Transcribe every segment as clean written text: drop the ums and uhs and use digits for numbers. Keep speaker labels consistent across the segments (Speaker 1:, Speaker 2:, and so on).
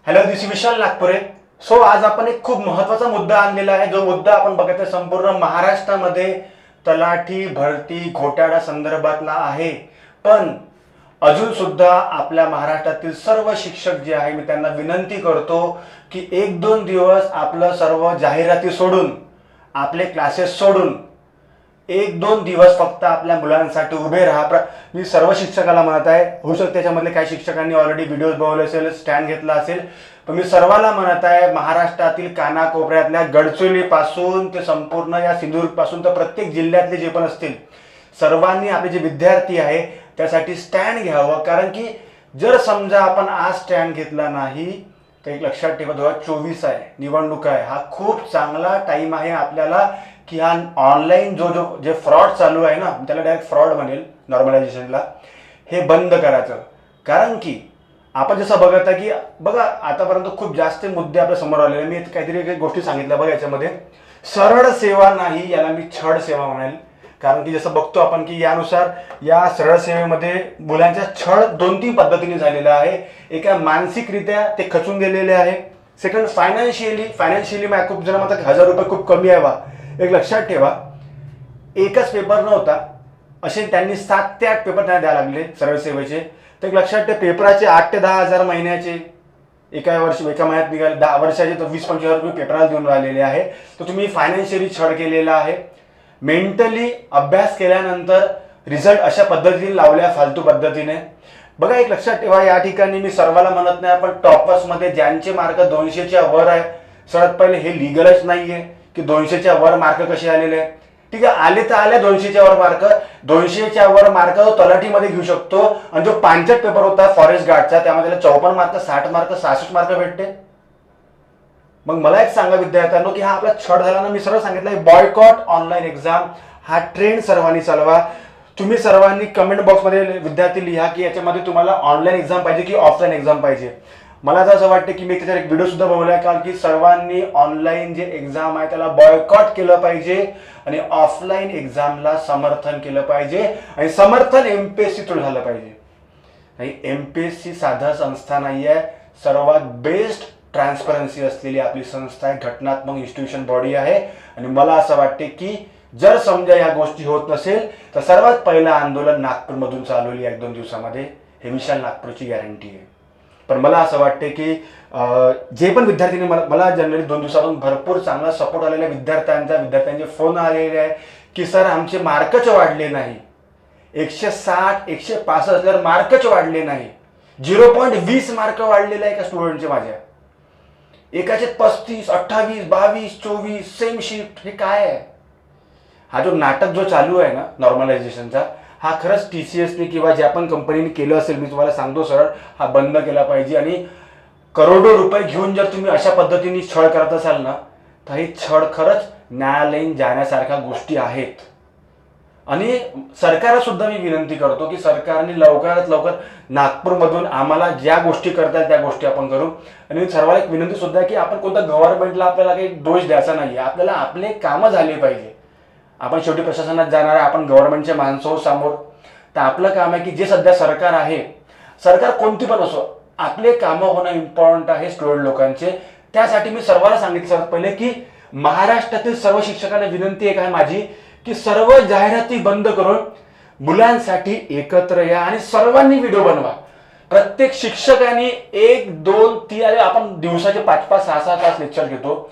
Speaker 1: Hello, दिस विशाल Nagpure. So आज आपण एक खूप महत्त्वाचा मुद्दा आणलेला आहे. जो मुद्दा आपण बघत आहे संपूर्ण महाराष्ट्रामध्ये तलाठी भरती घोटाळा संदर्भातला आहे. पण अजून सुद्धा आपल्या महाराष्ट्रातील सर्व शिक्षक जे आहे, मी त्यांना विनंती करतो की एक दोन दिवस आपलं सर्व जाहिराती सोडून, आपले क्लासेस सोडून एक दोन दिवस फक्त आपल्या मुलांसाठी उभे राहा. मी सर्व शिक्षकाला म्हणत आहे, होऊ शकते त्याच्यामधले काही शिक्षकांनी ऑलरेडी व्हिडिओज बनवले असेल, स्टँड घेतला असेल, पण मी सर्वांना म्हणत आहे, महाराष्ट्रातील कानाकोपऱ्यातल्या गडचिरोलीपासून ते संपूर्ण या सिंधुदुर्गपासून तर प्रत्येक जिल्ह्यातले जे पण असतील सर्वांनी आपले जे विद्यार्थी आहे त्यासाठी स्टँड घ्यावं. कारण की जर समजा आपण आज स्टँड घेतला नाही तर एक लक्षात ठेवा, 2024 आहे, निवडणूक आहे, हा खूप चांगला टाईम आहे आपल्याला की हा ऑनलाईन जे फ्रॉड चालू आहे ना, त्याला डायरेक्ट फ्रॉड म्हणेल, नॉर्मलायझेशनला, हे बंद करायचं. कारण की आपण जसं बघत आहे की बघा आतापर्यंत खूप जास्त मुद्दे आपल्या समोर आलेले. मी काहीतरी काही गोष्टी सांगितल्या बघा, याच्यामध्ये सरळ सेवा नाही, याला मी छळ सेवा म्हणेल. कारण की जसं बघतो आपण की यानुसार या सरळ सेवेमध्ये मुलांचा छळ 2-3 पद्धतीने झालेला आहे. एका मानसिकरित्या ते खचून गेलेले आहे. सेकंड फायनान्शियली मला खूप जण म्हणतात 1000 रुपये खूप कमी आहे. एक लक्षात ठेवा, एकच पेपर नव्हता, असे त्यांनी 7 ते 8 पेपर त्यांना द्यायला लागले सरळ सेवेचे. तर एक लक्षात ठेवा, पेपराचे 8 ते 10 हजार महिन्याचे एका महिन्यात निघाले, 10 वर्षाचे तर 20-25 हजार रुपये पेपराला देऊन राहिलेले आहे. तर तुम्ही फायनान्शियली छळ केलेला आहे. मेंटली अभ्यास केल्यानंतर रिझल्ट अशा पद्धतीने लावल्या फालतू पद्धतीने. बघा एक लक्षात ठेवा, या ठिकाणी मी सर्वाला म्हणत नाही, पण टॉपर्समध्ये ज्यांचे मार्क 200च्या वर आहे, सर्वात पहिले हे लिगलच नाहीये की 200च्या वर मार्क कसे आलेले आहे. ठीक आहे, आले तर आले 200च्या वर मार्क. 200च्या वर मार्क तो तलाठीमध्ये घेऊ शकतो. आणि जो 5 पेपर होता फॉरेस्ट गार्डचा, त्यामध्ये 54 मार्क, 60 मार्क, 66 मार्क भेटते. मग मला एक सांगा विद्यार्थ्यांनो, की हा आपला छळ झाला ना. मी सरळ सांगितलं, बॉयकॉट ऑनलाईन एक्झाम हा ट्रेंड सर्वांनी चालवा. तुम्ही सर्वांनी कमेंट बॉक्समध्ये विद्यार्थी लिहा की याच्यामध्ये तुम्हाला ऑनलाईन एक्झाम पाहिजे की ऑफलाईन एक्झाम पाहिजे. मला तर असं वाटतं की मी त्याच्यावर एक व्हिडिओ सुद्धा बनवला आहे, कारण की सर्वांनी ऑनलाईन जे एक्झाम आहे त्याला बॉयकॉट केलं पाहिजे आणि ऑफलाईन एक्झामला समर्थन केलं पाहिजे. आणि समर्थन एमपीएससी थ्रू झालं पाहिजे. आणि एमपीएससी साधा संस्था नाही आहे, सर्वात बेस्ट ट्रान्सपरन्सी असलेली आपली संस्था आहे, घटनात्मक इन्स्टिट्यूशन बॉडी आहे. आणि मला असं वाटते की जर समजा या गोष्टी होत नसेल तर सर्वात पहिलं आंदोलन नागपूरमधून चालवली 1-2 दिवसामध्ये, हे विशाल नागपूरची गॅरंटी आहे. पण मला असं वाटते की जे पण विद्यार्थ्यांनी मला जनरली 2 दिवसापासून भरपूर चांगला सपोर्ट आलेला विद्यार्थ्यांचे फोन आलेले आहे की सर आमचे मार्कच वाढले नाही. 160 165 असल्यावर मार्कच वाढले नाही. 0.20 मार्क वाढलेले आहे एका स्टुडंटचे माझ्या. एकाचे 35, 28, 22, 24 सेम शिफ्ट. हे काय आहे? हा जो नाटक जो चालू आहे ना नॉर्मलायझेशनचा, हा खरंच TCSने किंवा ज्या पण कंपनीने केलं असेल, मी तुम्हाला सांगतो सरळ, हा बंद केला पाहिजे. आणि करोडो रुपये घेऊन जर तुम्ही अशा पद्धतीने छळ करत असाल ना, तर हे छळ खरंच न्यायालयीन जाण्यासारख्या गोष्टी आहेत. आणि सरकारला सुद्धा मी विनंती करतो की सरकारने लवकरात लवकर नागपूरमधून आम्हाला ज्या गोष्टी करतात त्या गोष्टी आपण करू. आणि सर्वांना एक विनंती सुद्धा की आपण कोणत्या गव्हर्नमेंटला आपल्याला काही दोष द्यायचा नाही, आपल्याला आपले कामं झाले पाहिजे. आपण शेवटी प्रशासनात जाणार आहे, आपण गव्हर्नमेंटच्या माणसं समोर, तर आपलं काम आहे की जे सध्या सरकार आहे, सरकार कोणती पण असो, आपले कामं होणं इम्पॉर्टंट आहे स्टुडंट लोकांचे. त्यासाठी मी सर्वांना सांगितलं सर्वात पहिले की महाराष्ट्रातील सर्व शिक्षकांना विनंती एक आहे माझी की सर्व जाहिराती बंद करून मुलांसाठी एकत्र या आणि सर्वांनी व्हिडिओ बनवा. प्रत्येक शिक्षकांनी 1, 2, 3 आपण दिवसाचे 5-5, 6-6 तास लेक्चर घेतो.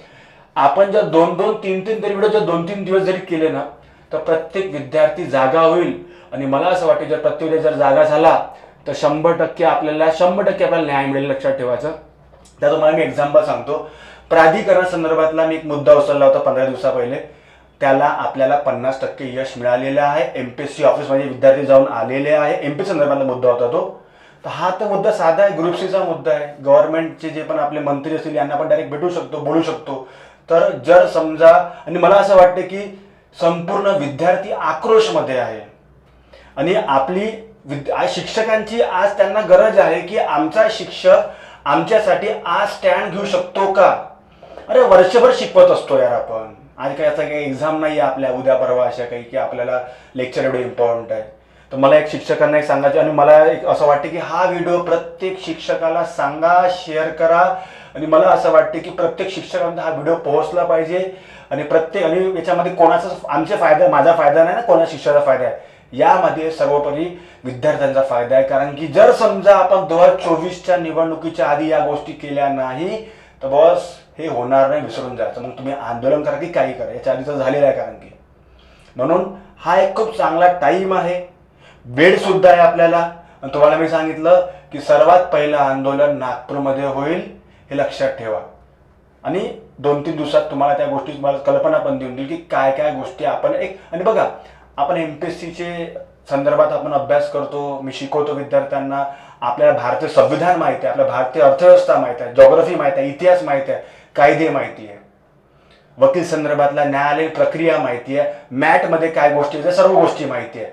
Speaker 1: आपण जर 2-2, 3-3 तरी व्हिडिओ जर 2-3 दिवस जरी केले ना, तर प्रत्येक विद्यार्थी जागा होईल. आणि मला असं वाटतं जर प्रत्येक जर जागा झाला तर 100% आपल्याला न्याय मिळेल. लक्षात ठेवायचं. त्या तुम्हाला मी एक्झाम्पल सांगतो. प्राधिकरणासंदर्भातला मी एक मुद्दा उचलला होता 15 दिवसा पहिले, त्याला आपल्याला 50% यश मिळालेलं आहे. एमपीएससी ऑफिसमध्ये विद्यार्थी जाऊन आलेले आहे. एमपी संदर्भातला मुद्दा होता तो. तर हा तर मुद्दा साधा आहे, ग्रुप सीचा मुद्दा आहे. गव्हर्नमेंटचे जे पण आपले मंत्री असतील यांना आपण डायरेक्ट भेटू शकतो, बोलू शकतो. तर जर समजा, आणि मला असं वाटतं की संपूर्ण विद्यार्थी आक्रोशमध्ये आहे आणि आपली शिक्षकांची आज त्यांना गरज आहे की आमचा शिक्षक आमच्यासाठी आज स्टँड घेऊ शकतो का. अरे वर्षभर शिकवत असतो यार आपण, आज काय असं काही एक्झाम नाही आहे आपल्या उद्या परवा अशा काही की आपल्याला लेक्चर एवढे इम्पॉर्टंट आहे. तर मला एक शिक्षकांना एक सांगायचं आणि मला एक असं वाटते की हा व्हिडिओ प्रत्येक शिक्षकाला सांगा, शेअर करा. आणि मला असं वाटते की प्रत्येक शिक्षकांना हा व्हिडिओ पोहोचला पाहिजे. आणि याच्यामध्ये कोणाचा आमचा फायदा, माझा फायदा नाही ना, कोणा शिक्षकाचा फायदा आहे. यामध्ये सर्वोपरी विद्यार्थ्यांचा फायदा आहे. कारण की जर समजा आपण 2024च्या निवडणुकीच्या आधी या गोष्टी केल्या नाही तर बस हे होणार नाही, विसरून जायचं. मग तुम्ही आंदोलन करा की काही करा, याच्या आधीच झालेलं आहे. कारण की म्हणून हा एक खूप चांगला टाईम आहे, वेळ सुद्धा आहे आपल्याला. आणि तुम्हाला मी सांगितलं की सर्वात पहिलं आंदोलन नागपूरमध्ये होईल, हे लक्षात ठेवा. आणि 2-3 दिवसात तुम्हाला त्या गोष्टी मला कल्पना पण देऊन देईल की काय काय गोष्टी आपण आणि बघा, आपण MPSCचे संदर्भात आपण अभ्यास करतो, मी शिकवतो विद्यार्थ्यांना. आपल्याला भारतीय संविधान माहिती आहे, आपल्या भारतीय अर्थव्यवस्था माहिती आहे, जॉग्रफी माहिती आहे, इतिहास माहिती आहे, कायदे माहिती आहे, वकील संदर्भातला न्यायालयीन प्रक्रिया माहिती आहे, मॅटमध्ये काय गोष्टी आहेत, सर्व गोष्टी माहिती आहे.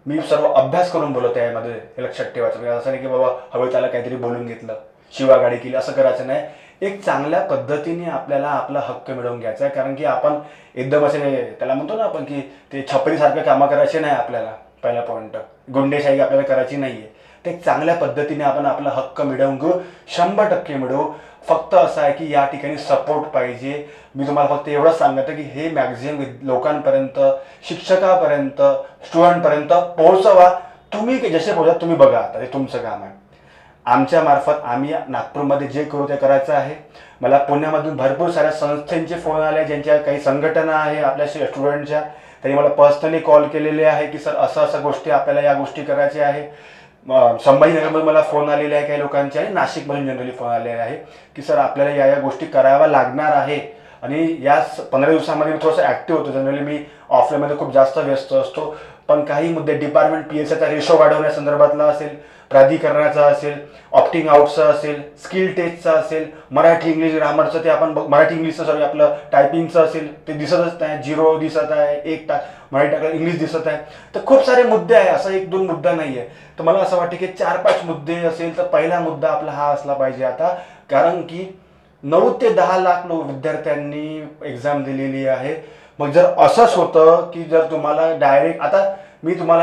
Speaker 1: मी सर्व अभ्यास करून बोलतो आहे यामध्ये, हे लक्षात ठेवायचं. असं नाही की बाबा हवे त्याला काहीतरी बोलून घेतलं, शिवागाडी केली, असं करायचं नाही. एक चांगल्या पद्धतीने आपल्याला आपला हक्क मिळवून घ्यायचा आहे. कारण की आपण एकदम असे त्याला म्हणतो ना आपण की ते छपरीसारखे कामं करायचे नाही आपल्याला. पहिला पॉईंट, गुंडेशाही आपल्याला करायची नाही आहे. ते चांगल्या पद्धतीने आपण आपला हक्क मिळवून घेऊ, 100% मिळवू. फक्त असं आहे की या ठिकाणी सपोर्ट पाहिजे. मी तुम्हाला फक्त एवढंच सांगतो की हे मॅक्झिमम लोकांपर्यंत, शिक्षकापर्यंत, स्टुडंटपर्यंत पोहोचवा. तुम्ही जसे पोहोचा तुम्ही बघा, आता हे तुमचं काम आहे. आमच्या मार्फत आम्ही नागपूरमध्ये जे करू ते करायचं आहे. मला पुण्यामधून भरपूर साऱ्या संस्थांचे फोन आले, ज्यांच्या काही संघटना आहे आपल्या स्टुडंटच्या. त्यांनी मला पर्सनली कॉल केलेले आहे की सर असं असं गोष्टी आपल्याला या गोष्टी करायच्या आहे. संभाजीनगरमध्ये मला फोन आलेले आहे काही लोकांचे, आणि नाशिकमधून जनरली फोन आलेले आहे की सर आपल्याला या गोष्टी कराव्या लागणार आहे. आणि या 15 दिवसामध्ये मी थोडंसं ॲक्टिव्ह होतो. जनरली मी ऑफलाईनमध्ये खूप जास्त व्यस्त असतो. पण काही मुद्दे डिपार्टमेंट PSIचा रेशो वाढवण्यासंदर्भातला असेल, प्राधिकरणाचा असेल, ऑप्टिंग आउटचा असेल, स्किल टेस्टचा असेल, मराठी इंग्लिश ग्रामरचं ते आपण मराठी इंग्लिशचं सॉरी आपलं टायपिंगचं असेल, ते दिसतच नाही. 0 दिसत आहे, 1 मराठी टाकलं इंग्लिश दिसत आहे. तर खूप सारे मुद्दे आहे, असं 1-2 मुद्दा नाही आहे. तर मला असं वाटतं की 4-5 मुद्दे असेल तर पहिला मुद्दा आपला हा असला पाहिजे आता. कारण की 9 ते 10 लाख विद्यार्थ्यांनी एक्झाम दिलेली आहे. मग जर असंच होतं की जर तुम्हाला डायरेक्ट, आता मी तुम्हाला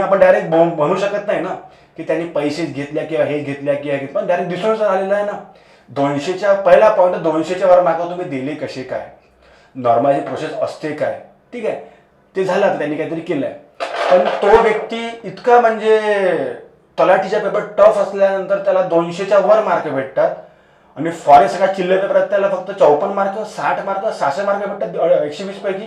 Speaker 1: आपण डायरेक्ट म्हणू शकत नाही ना की त्यांनी पैसे घेतल्या किंवा हे घेतल्या किंवा घेतलं, पण डायरेक्ट दिसूनच आलेलं आहे ना. 200च्या पहिला पॉईंट, 200च्या वर मार्क तुम्ही दिले कसे काय, नॉर्मल प्रोसेस असते काय, ठीक आहे, ते झालं. आता त्यांनी काहीतरी केलंय. पण तो व्यक्ती इतका म्हणजे तलाठीचा पेपर टफ असल्यानंतर त्याला 200च्या वर मार्क भेटतात. आणि फॉरेस्ट सगळ्या चिल्लर पेपरात त्याला फक्त 54 मार्क, 60 मार्क, 66 मार्क भेटतात 120 पैकी.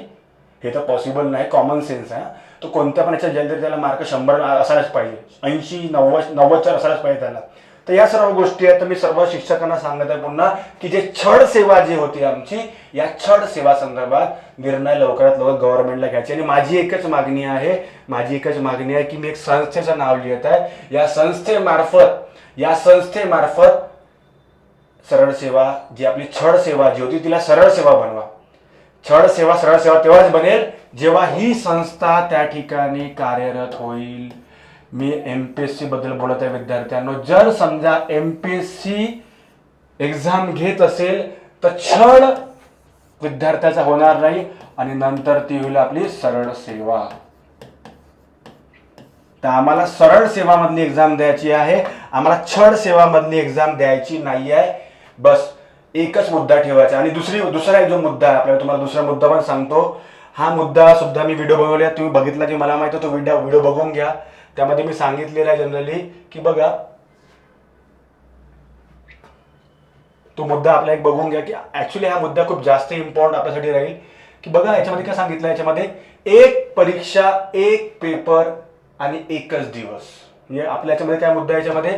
Speaker 1: हे तर पॉसिबल नाही, कॉमन सेन्स आहे. तो कोणत्या पण याच्या जरी त्याला मार्क 100 असायलाच पाहिजे, 80-90 असायलाच पाहिजे त्याला. तर या सर्व गोष्टी आहेत. तर मी सर्व शिक्षकांना सांगत आहे पुन्हा की जे छड सेवा जी होती आमची, या छड सेवा संदर्भात निर्णय लवकरात लवकर गव्हर्नमेंटला घ्यायचे. आणि माझी एकच मागणी आहे की मी एक संस्थेचं नाव लिहित आहे. या संस्थेमार्फत सरळ सेवा, जी आपली छड सेवा जी होती तिला सरळ सेवा बनवा. सरळ सेवा तेव्हाच बनेल जेव्हा ही संस्था त्या ठिकाणी कार्यरत होईल. मी MPSC बद्दल बोलत आहे विद्यार्थ्यांनो. जर समजा MPSC एक्झाम घेत असेल तर छड विद्यार्थ्याचा होणार नाही, आणि नंतर ती होईल आपली सरळ सेवा. तर आम्हाला सरळ सेवामधली एक्झाम द्यायची आहे, आम्हाला छड सेवामधली एक्झाम द्यायची नाही आहे. बस एकच मुद्दा ठेवायचा. आणि दुसरा एक जो मुद्दा आहे आपल्याला, तुम्हाला दुसरा मुद्दा पण सांगतो. हा मुद्दा सुद्धा मी व्हिडिओ बनवला, तुम्ही बघितला की मला माहिती, तो व्हिडिओ बघून घ्या. त्यामध्ये मी सांगितलेलं आहे जनरली की बघा, तो मुद्दा आपला एक बघून घ्या की ऍक्च्युली हा मुद्दा खूप जास्त इम्पॉर्टंट आपल्यासाठी राहील. की बघा याच्यामध्ये काय सांगितलं, याच्यामध्ये एक परीक्षा, एक पेपर आणि एकच दिवस. म्हणजे आपल्या याच्यामध्ये काय मुद्दा, याच्यामध्ये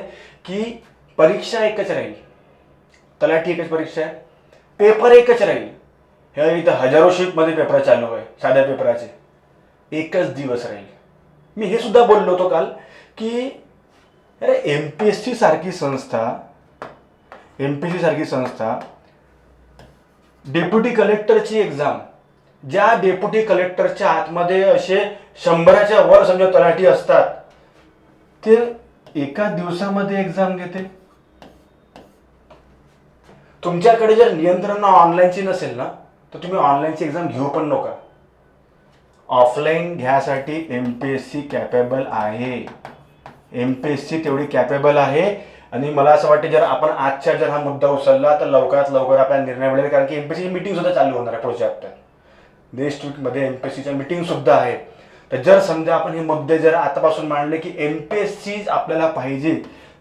Speaker 1: की परीक्षा एकच राहील, तलाठी एकच परीक्षा आहे, पेपर एकच राहील. हे इथं हजारो शीटमध्ये पेपर चालू आहे, साध्या पेपराचे, एकच दिवस राहील. मी हे सुद्धा बोललो होतो काल की अरे MPSC सारखी संस्था डेप्युटी कलेक्टरची एक्झाम, ज्या डेप्युटी कलेक्टरच्या आतमध्ये असे 100च्या वर समजा तलाठी असतात, ते एका दिवसामध्ये एक्झाम घेते. तुमच्याकडे जर नियंत्रण ऑनलाईनची नसेल ना तर तुम्ही ऑनलाईनची एक्झाम घेऊ पण नका. ऑफलाईन घ्यासाठी MPSC कॅपेबल आहे. MPSC तेवढी कॅपेबल आहे. आणि मला असं वाटतं जर आपण आजच्या जर हा मुद्दा उचलला तर लवकरात लवकर आपल्याला निर्णय मिळेल. कारण की MPSC मीटिंग सुद्धा चालू होणार आहे पुढच्या हप्त्यात. देशमध्ये MPSCच्या मीटिंग सुद्धा आहे. तर जर समजा आपण हे मुद्दे जर आतापासून मांडले की MPSC आपल्याला पाहिजे,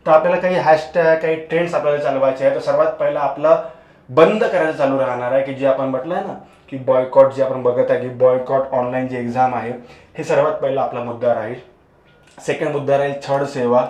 Speaker 1: तर आपल्याला काही हॅशटॅग काही ट्रेंड्स आपल्याला चालवायचे आहे. तर सर्वात पहिला आपला बंद करायचं चालू राहणार आहे की जे आपण म्हटलं आहे ना की बॉयकॉट, जे आपण बघत आहे की बॉयकॉट ऑनलाईन जी एक्झाम आहे, हे सर्वात पहिला आपला मुद्दा राहील. सेकंड मुद्दा राहील छळ सेवा.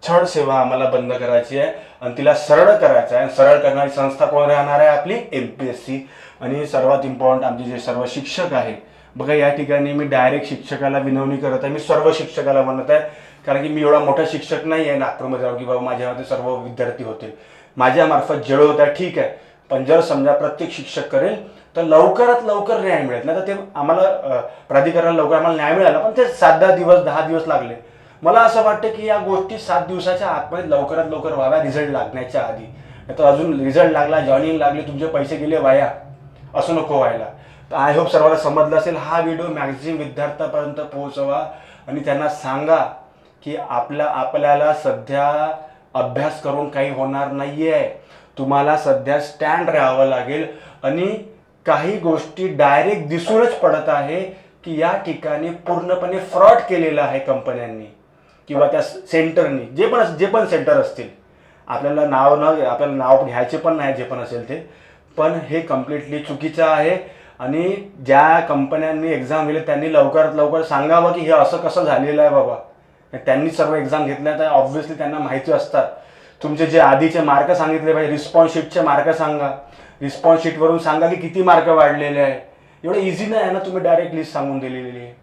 Speaker 1: छळ सेवा आम्हाला बंद करायची आहे आणि तिला सरळ करायचं आहे. सरळ करणारी संस्था कोण राहणार आहे? आपली MPSC. आणि सर्वात इम्पॉर्टंट आमचे जे सर्व शिक्षक आहे, बघा या ठिकाणी मी डायरेक्ट शिक्षकाला विनवणी करत आहे, मी सर्व शिक्षकाला म्हणत आहे. कारण की मी एवढा मोठा शिक्षक नाही आहे नागपूरमध्ये जाऊन की बाबा माझ्यामध्ये सर्व विद्यार्थी होतील. माझ्यामार्फत जेवढं होत आहे ठीक आहे, पण जर समजा प्रत्येक शिक्षक करेल तर लवकरात लवकर न्याय मिळेल. नाही तर ते आम्हाला प्राधिकरणाला लवकर आम्हाला न्याय मिळाला, पण ते 7-10 दिवस 10 दिवस लागले. मला असं वाटतं की या गोष्टी 7 दिवसाच्या आतमध्ये लवकरात लवकर व्हाव्या, रिझल्ट लागण्याच्या आधी. नाही तर अजून रिझल्ट लागला, जॉईनिंग लागली, तुमचे पैसे गेले वाया, असं नको व्हायला. तर आय होप सर्वांना समजलं असेल. हा व्हिडिओ मॅक्झिमम विद्यार्थ्यापर्यंत पोहोचवा आणि त्यांना सांगा की आपल्याला सध्या अभ्यास करून काही होणार नाही आहे. तुम्हाला सध्या स्टँड राहावं लागेल. आणि काही गोष्टी डायरेक्ट दिसूनच पडत आहे की या ठिकाणी पूर्णपणे फ्रॉड केलेला आहे कंपन्यांनी किंवा त्या सेंटरनी, जे पण सेंटर असतील. आपल्याला नाव घ्यायचे पण नाही, जे पण असेल ते. पण हे कम्प्लिटली चुकीचं आहे. आणि ज्या कंपन्यांनी एक्झाम दिले त्यांनी लवकरात लवकर सांगावं की हे असं कसं झालेलं आहे बाबा. त्यांनी सर्व एक्झाम घेतल्या तर ऑब्व्हियसली त्यांना माहिती असतात. तुमचे जे आधीचे मार्क सांगितले पाहिजे, रिस्पॉन्स शीटचे मार्क सांगा. रिस्पॉन्स शीटवरून सांगा की किती मार्क वाढलेले आहे. एवढं इझी नाही आहे ना, तुम्ही डायरेक्ट लिस्ट सांगून दिलेली आहे.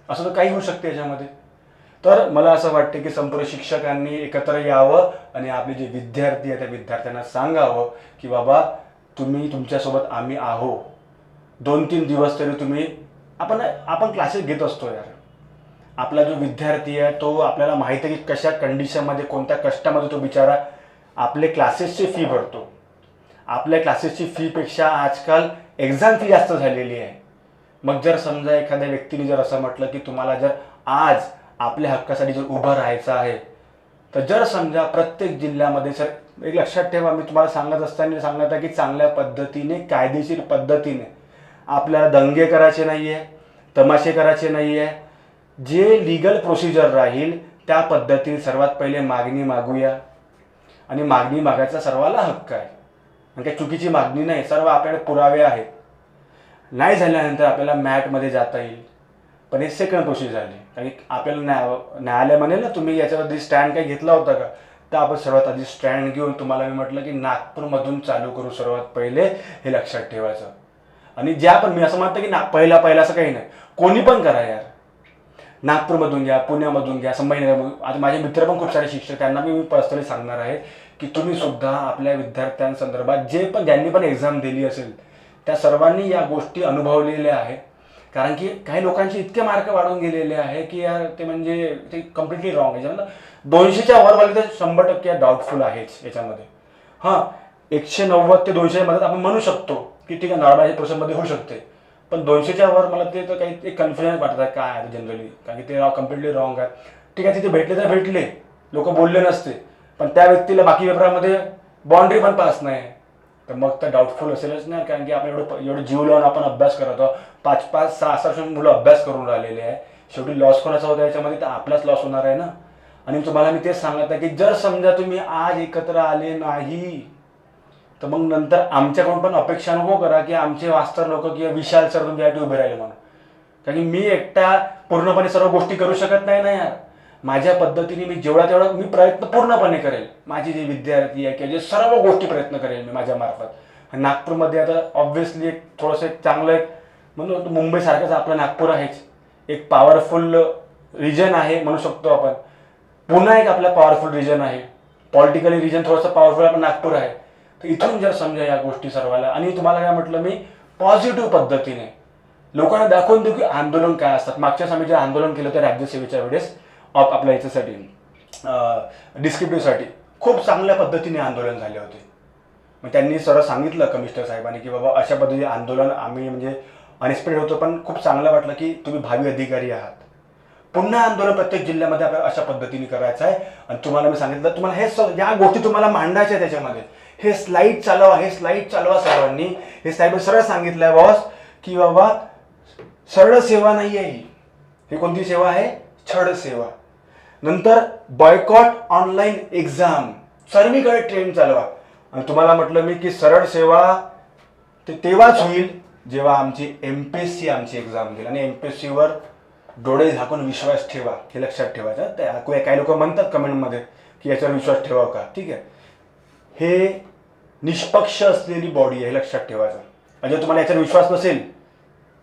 Speaker 1: असं तर काही होऊ शकते याच्यामध्ये. तर मला असं वाटतं की संपूर्ण शिक्षकांनी एकत्र यावं आणि आपले जे विद्यार्थी आहेत त्या विद्यार्थ्यांना सांगावं की बाबा तुमच्यासोबत आम्ही आहो. 2-3 दिवस तरी तुम्ही आपण क्लासेस घेत असतो यार. आपला जो विद्यार्थी आहे तो आपल्याला माहिती आहे की कशा कंडिशनमध्ये, कोणत्या कष्टामध्ये तो बिचारा आपले क्लासेसची फी भरतो. आपल्या क्लासेसची फीपेक्षा आजकाल एक्झाम फी जास्त झालेली आहे. मग जर समजा एखाद्या व्यक्तीने जर असं म्हटलं की तुम्हाला जर आज आपल्या हक्कासाठी जर उभं राहायचं आहे, तर जर समजा प्रत्येक जिल्ह्यामध्ये सर एक लक्षात ठेवा, मी तुम्हाला सांगत असताना सांगत आहे की चांगल्या पद्धतीने, कायदेशीर पद्धतीने आपल्याला दंगे करायचे नाही आहे, तमाशे करायचे नाही आहे. जे लीगल प्रोसिजर राहील त्या पद्धतीने सर्वात पहिले मागणी मागूया. आणि मागणी मागायचा सर्वाला हक्क आहे. आणि काही चुकीची मागणी नाही, सर्व आपल्याकडे पुरावे आहेत. नाही झाल्यानंतर आपल्याला मॅटमध्ये जाता येईल. पण हे सेकंड प्रोसिजर झाली. आणि आपल्याला न्यायालय म्हणेल ना तुम्ही याच्यावरती स्टँड काही घेतला होता का, तर आपण सर्वात आधी स्टँड घेऊन तुम्हाला मी म्हटलं की नागपूरमधून चालू करू सर्वात पहिले, हे लक्षात ठेवायचं. आणि मी असं म्हणतं की पहिला असं काही नाही, कोणी पण करा यार. नागपूरमधून घ्या, पुण्यामधून घ्या, संभाजीनगरमधून. आता माझे मित्र पण खूप सारे शिक्षक, त्यांना मी पर्सनली सांगणार आहे की तुम्ही सुद्धा आपल्या विद्यार्थ्यांसंदर्भात ज्यांनी पण एक्झाम दिली असेल त्या सर्वांनी या गोष्टी अनुभवलेल्या आहेत. कारण की काही लोकांचे इतके मार्क वाढून गेलेले आहे की यार ते कम्प्लिटली रॉंग आहे. याच्यामध्ये 200च्या वरवाले तर 100% डाऊटफुल आहेच याच्यामध्ये. हां, 190 ते 200 मध्ये आपण म्हणू शकतो की ठीक आहे, नॉर्मल प्रोसेसमध्ये होऊ शकते. पण 200च्या वर मला ते तर काही एक कन्फ्युजन वाटत आहे काय आहे जनरली. कारण की ते कम्प्लिटली रॉंग आहे. ठीक आहे, तिथे भेटले तर भेटले, लोक बोलले नसते, पण त्या व्यक्तीला बाकी पेपरामध्ये बाउंड्री पण पास नाही, तर मग तर डाऊटफुल असेलच नाही. कारण की आपण एवढं जीव लावून आपण अभ्यास करत आहोत. 5-5, 6-6 मुलं अभ्यास करून राहिलेले आहे. शेवटी लॉस कोणाचा होता याच्यामध्ये, तर आपलाच लॉस होणार आहे ना. आणि तुम्हाला मी तेच सांगत आहे की जर समजा तुम्ही आज एकत्र आले नाही, तर मग नंतर आमच्याकडून पण अपेक्षा नको करा की आमचे मास्तर लोक किंवा विशाल सर तुमच्यासाठी उभे राहिले म्हणून. कारण की मी एकटा पूर्णपणे सर्व गोष्टी करू शकत नाही ना यार. माझ्या पद्धतीने मी तेवढा मी प्रयत्न पूर्णपणे करेल. माझे जे विद्यार्थी आहे किंवा जे सर्व गोष्टी प्रयत्न करेल मी माझ्या मार्फत. नागपूरमध्ये आता ऑब्व्हियसली एक थोडंसं चांगलं म्हणून मुंबईसारखंच आपलं नागपूर आहेच, एक पॉवरफुल रिजन आहे म्हणू शकतो आपण. पुन्हा एक आपला पॉवरफुल रिजन आहे, पॉलिटिकली रिजन थोडंसं पॉवरफुल आपण नागपूर आहे. तर इथून जर समजा या गोष्टी सर्वाला, आणि तुम्हाला काय म्हटलं मी, पॉझिटिव्ह पद्धतीने लोकांना दाखवून देऊ की आंदोलन काय असतात. मागच्या आम्ही जे आंदोलन केलं होतं राज्यसेवेच्या वेळेस आपल्या याच्यासाठी डिस्क्रिप्टिव्हसाठी खूप चांगल्या पद्धतीने आंदोलन झाले होते. मग त्यांनी सरळ सांगितलं कमिशनर साहेबांनी की बाबा अशा पद्धतीने आंदोलन आम्ही अनएक्सपेक्टेड होतं, पण खूप चांगलं वाटलं की तुम्ही भावी अधिकारी आहात. पुन्हा आंदोलन प्रत्येक जिल्ह्यामध्ये आपल्याला अशा पद्धतीने करायचं आहे. आणि तुम्हाला मी सांगितलं, तुम्हाला या गोष्टी तुम्हाला मांडायच्या त्याच्यामध्ये. हे स्लाईड चालवा सर्वांनी. हे साहेब सरळ सांगितलंय बॉस की बाबा सरळ सेवा नाही आहे ही कोणती सेवा आहे? छळ सेवा. नंतर बॉयकॉट ऑनलाईन एक्झाम, सर्वीकडे ट्रेंड चालवा. आणि तुम्हाला म्हटलं मी की सरळ सेवा ते तेव्हाच होईल जेव्हा आमची MPSC आमची एक्झाम घेईल. आणि MPSCवर डोळे झाकून विश्वास ठेवा, हे लक्षात ठेवायचं. काही लोक म्हणतात कमेंटमध्ये की याच्यावर विश्वास ठेवा का. ठीक आहे, हे निष्पक्ष असलेली बॉडी आहे, हे लक्षात ठेवायचं. म्हणजे तुम्हाला याच्यावर विश्वास नसेल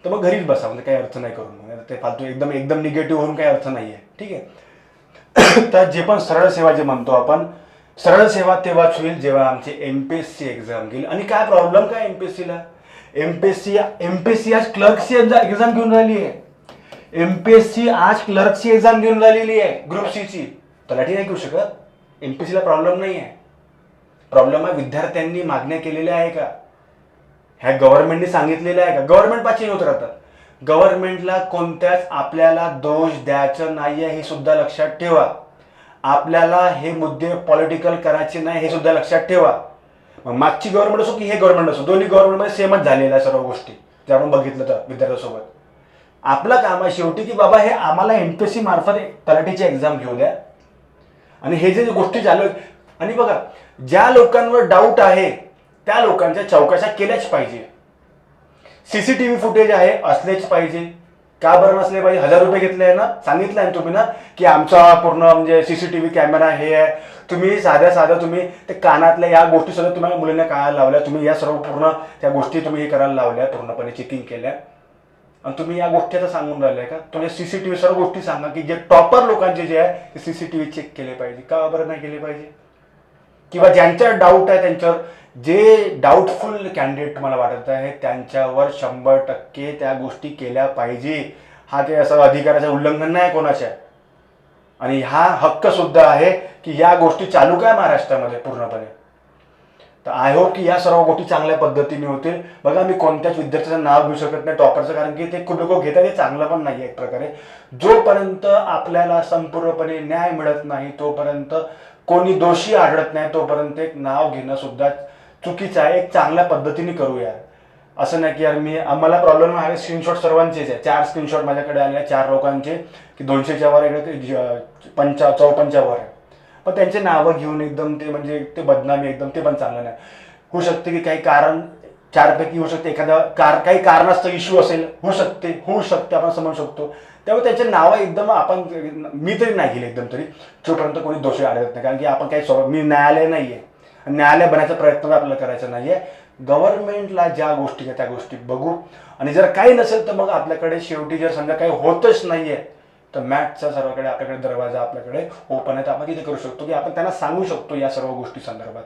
Speaker 1: तर मग घरीच बसा, म्हणजे काही अर्थ नाही करून. ते फालतू एकदम निगेटिव्ह होऊन काही अर्थ नाही आहे. ठीक आहे. तर जे पण सरळ सेवा जे म्हणतो आपण, सरळ सेवा तेव्हाच होईल जेव्हा आमची MPSC एक्झाम घेईल. आणि काय प्रॉब्लेम काय MPSCला? MPSC आज क्लर्कची एक्झाम घेऊन राहिली आहे. MPSC आज क्लर्कची एक्झाम घेऊन राहिलेली आहे, ग्रुप Cची. तलाठी नाही घेऊ शकत. MPSCला प्रॉब्लेम नाही आहे. प्रॉब्लेम आहे विद्यार्थ्यांनी मागण्या केलेल्या आहे का, ह्या गव्हर्नमेंटने सांगितलेलं आहे का. गव्हर्नमेंट पाठी होत राहतात. गव्हर्नमेंटला कोणत्याच आपल्याला दोष द्यायचं नाही आहे, हे सुद्धा लक्षात ठेवा. आपल्याला हे मुद्दे पॉलिटिकल करायचे नाही, हे सुद्धा लक्षात ठेवा. मग मागची गव्हर्नमेंट असो की हे गव्हर्नमेंट असो, दोन्ही गव्हर्नमेंटमध्ये सेमच झालेल्या आहे सर्व गोष्टी, जे आपण बघितलं तर विद्यार्थ्यांसोबत. आपलं काम आहे शेवटी की बाबा हे आम्हाला MPSC मार्फत तलाठीची एक्झाम घेऊ द्या. आणि हे जे गोष्टी झालं, आणि बघा ज्या लोकांवर डाऊट आहे त्या लोकांच्या चौकशा केल्याच पाहिजे. CCTV फुटेज आहे, असलेच पाहिजे. का बरं नसले पाहिजे? 1000 रुपये घेतले आहे ना, सांगितलं आहे तुम्ही ना की आमचा पूर्ण म्हणजे CCTV कॅमेरा हे आहे. तुम्ही साध्या तुम्ही ते कानातल्या या गोष्टी सुद्धा तुम्हाला मुलींना कळायला लावल्या. तुम्ही या सर्व पूर्ण त्या गोष्टी तुम्ही हे करायला लावल्या, पूर्णपणे चेकिंग केल्या. आणि तुम्ही या गोष्टी आता सांगून राहिल्या का? तुम्ही CCTV सर्व गोष्टी सांगा की जे टॉपर लोकांचे जे आहे ते CCTV चेक केले पाहिजे. का बरं नाही केले पाहिजे? किंवा ज्यांच्यावर डाऊट आहे त्यांच्यावर, जे डाऊटफुल कॅन्डिडेट तुम्हाला वाटत आहे त्यांच्यावर 100% त्या गोष्टी केल्या पाहिजे. हा काही असं अधिकाराचं उल्लंघन नाही कोणाच्या. आणि हा हक्क सुद्धा आहे की या गोष्टी चालू काय महाराष्ट्रामध्ये पूर्णपणे. तर आय होप की या सर्व गोष्टी चांगल्या पद्धतीने होतील. बघा मी कोणत्याच विद्यार्थ्याचं नाव घेऊ शकत नाही टॉपरचं, कारण की ते खूप लोक घेतात, हे चांगलं पण नाही आहे एक प्रकारे. जोपर्यंत आपल्याला संपूर्णपणे न्याय मिळत नाही, तोपर्यंत कोणी दोषी आढळत नाही, तोपर्यंत एक नाव घेणं सुद्धा चुकीचं आहे. एक चांगल्या पद्धतीने करूया. असं नाही की यार आम्हाला प्रॉब्लेम आहे. स्क्रीनशॉट सर्वांचेच आहे, 4 स्क्रीनशॉट माझ्याकडे आले 4 लोकांचे की 200च्या वर आहे, 54च्या वर आहे. पण त्यांचे नावं घेऊन एकदम ते म्हणजे ते बदनामी एकदम, ते पण चांगलं नाही. होऊ शकते की काही कारण 4पैकी होऊ शकते, एखादा काही कारणास्तव इश्यू असेल, होऊ शकते आपण समजू शकतो. त्यामुळे त्यांचे नावं एकदम आपण, मी तरी नाही गेले एकदम तरी, जोपर्यंत कोणी दोषी आढळत नाही. कारण की आपण काही मी न्यायालय नाही आहे, न्यायालय बनायचा प्रयत्न आपल्याला करायचा नाही आहे. गव्हर्नमेंटला ज्या गोष्टी आहेत त्या गोष्टी बघू. आणि जर काही नसेल तर मग आपल्याकडे शेवटी जर समजा काही होतच नाही आहे तर मॅथचा सर्वांकडे आपल्याकडे दरवाजा आपल्याकडे ओपन आहे. तर आपण तिथे करू शकतो की आपण त्यांना सांगू शकतो या सर्व गोष्टी संदर्भात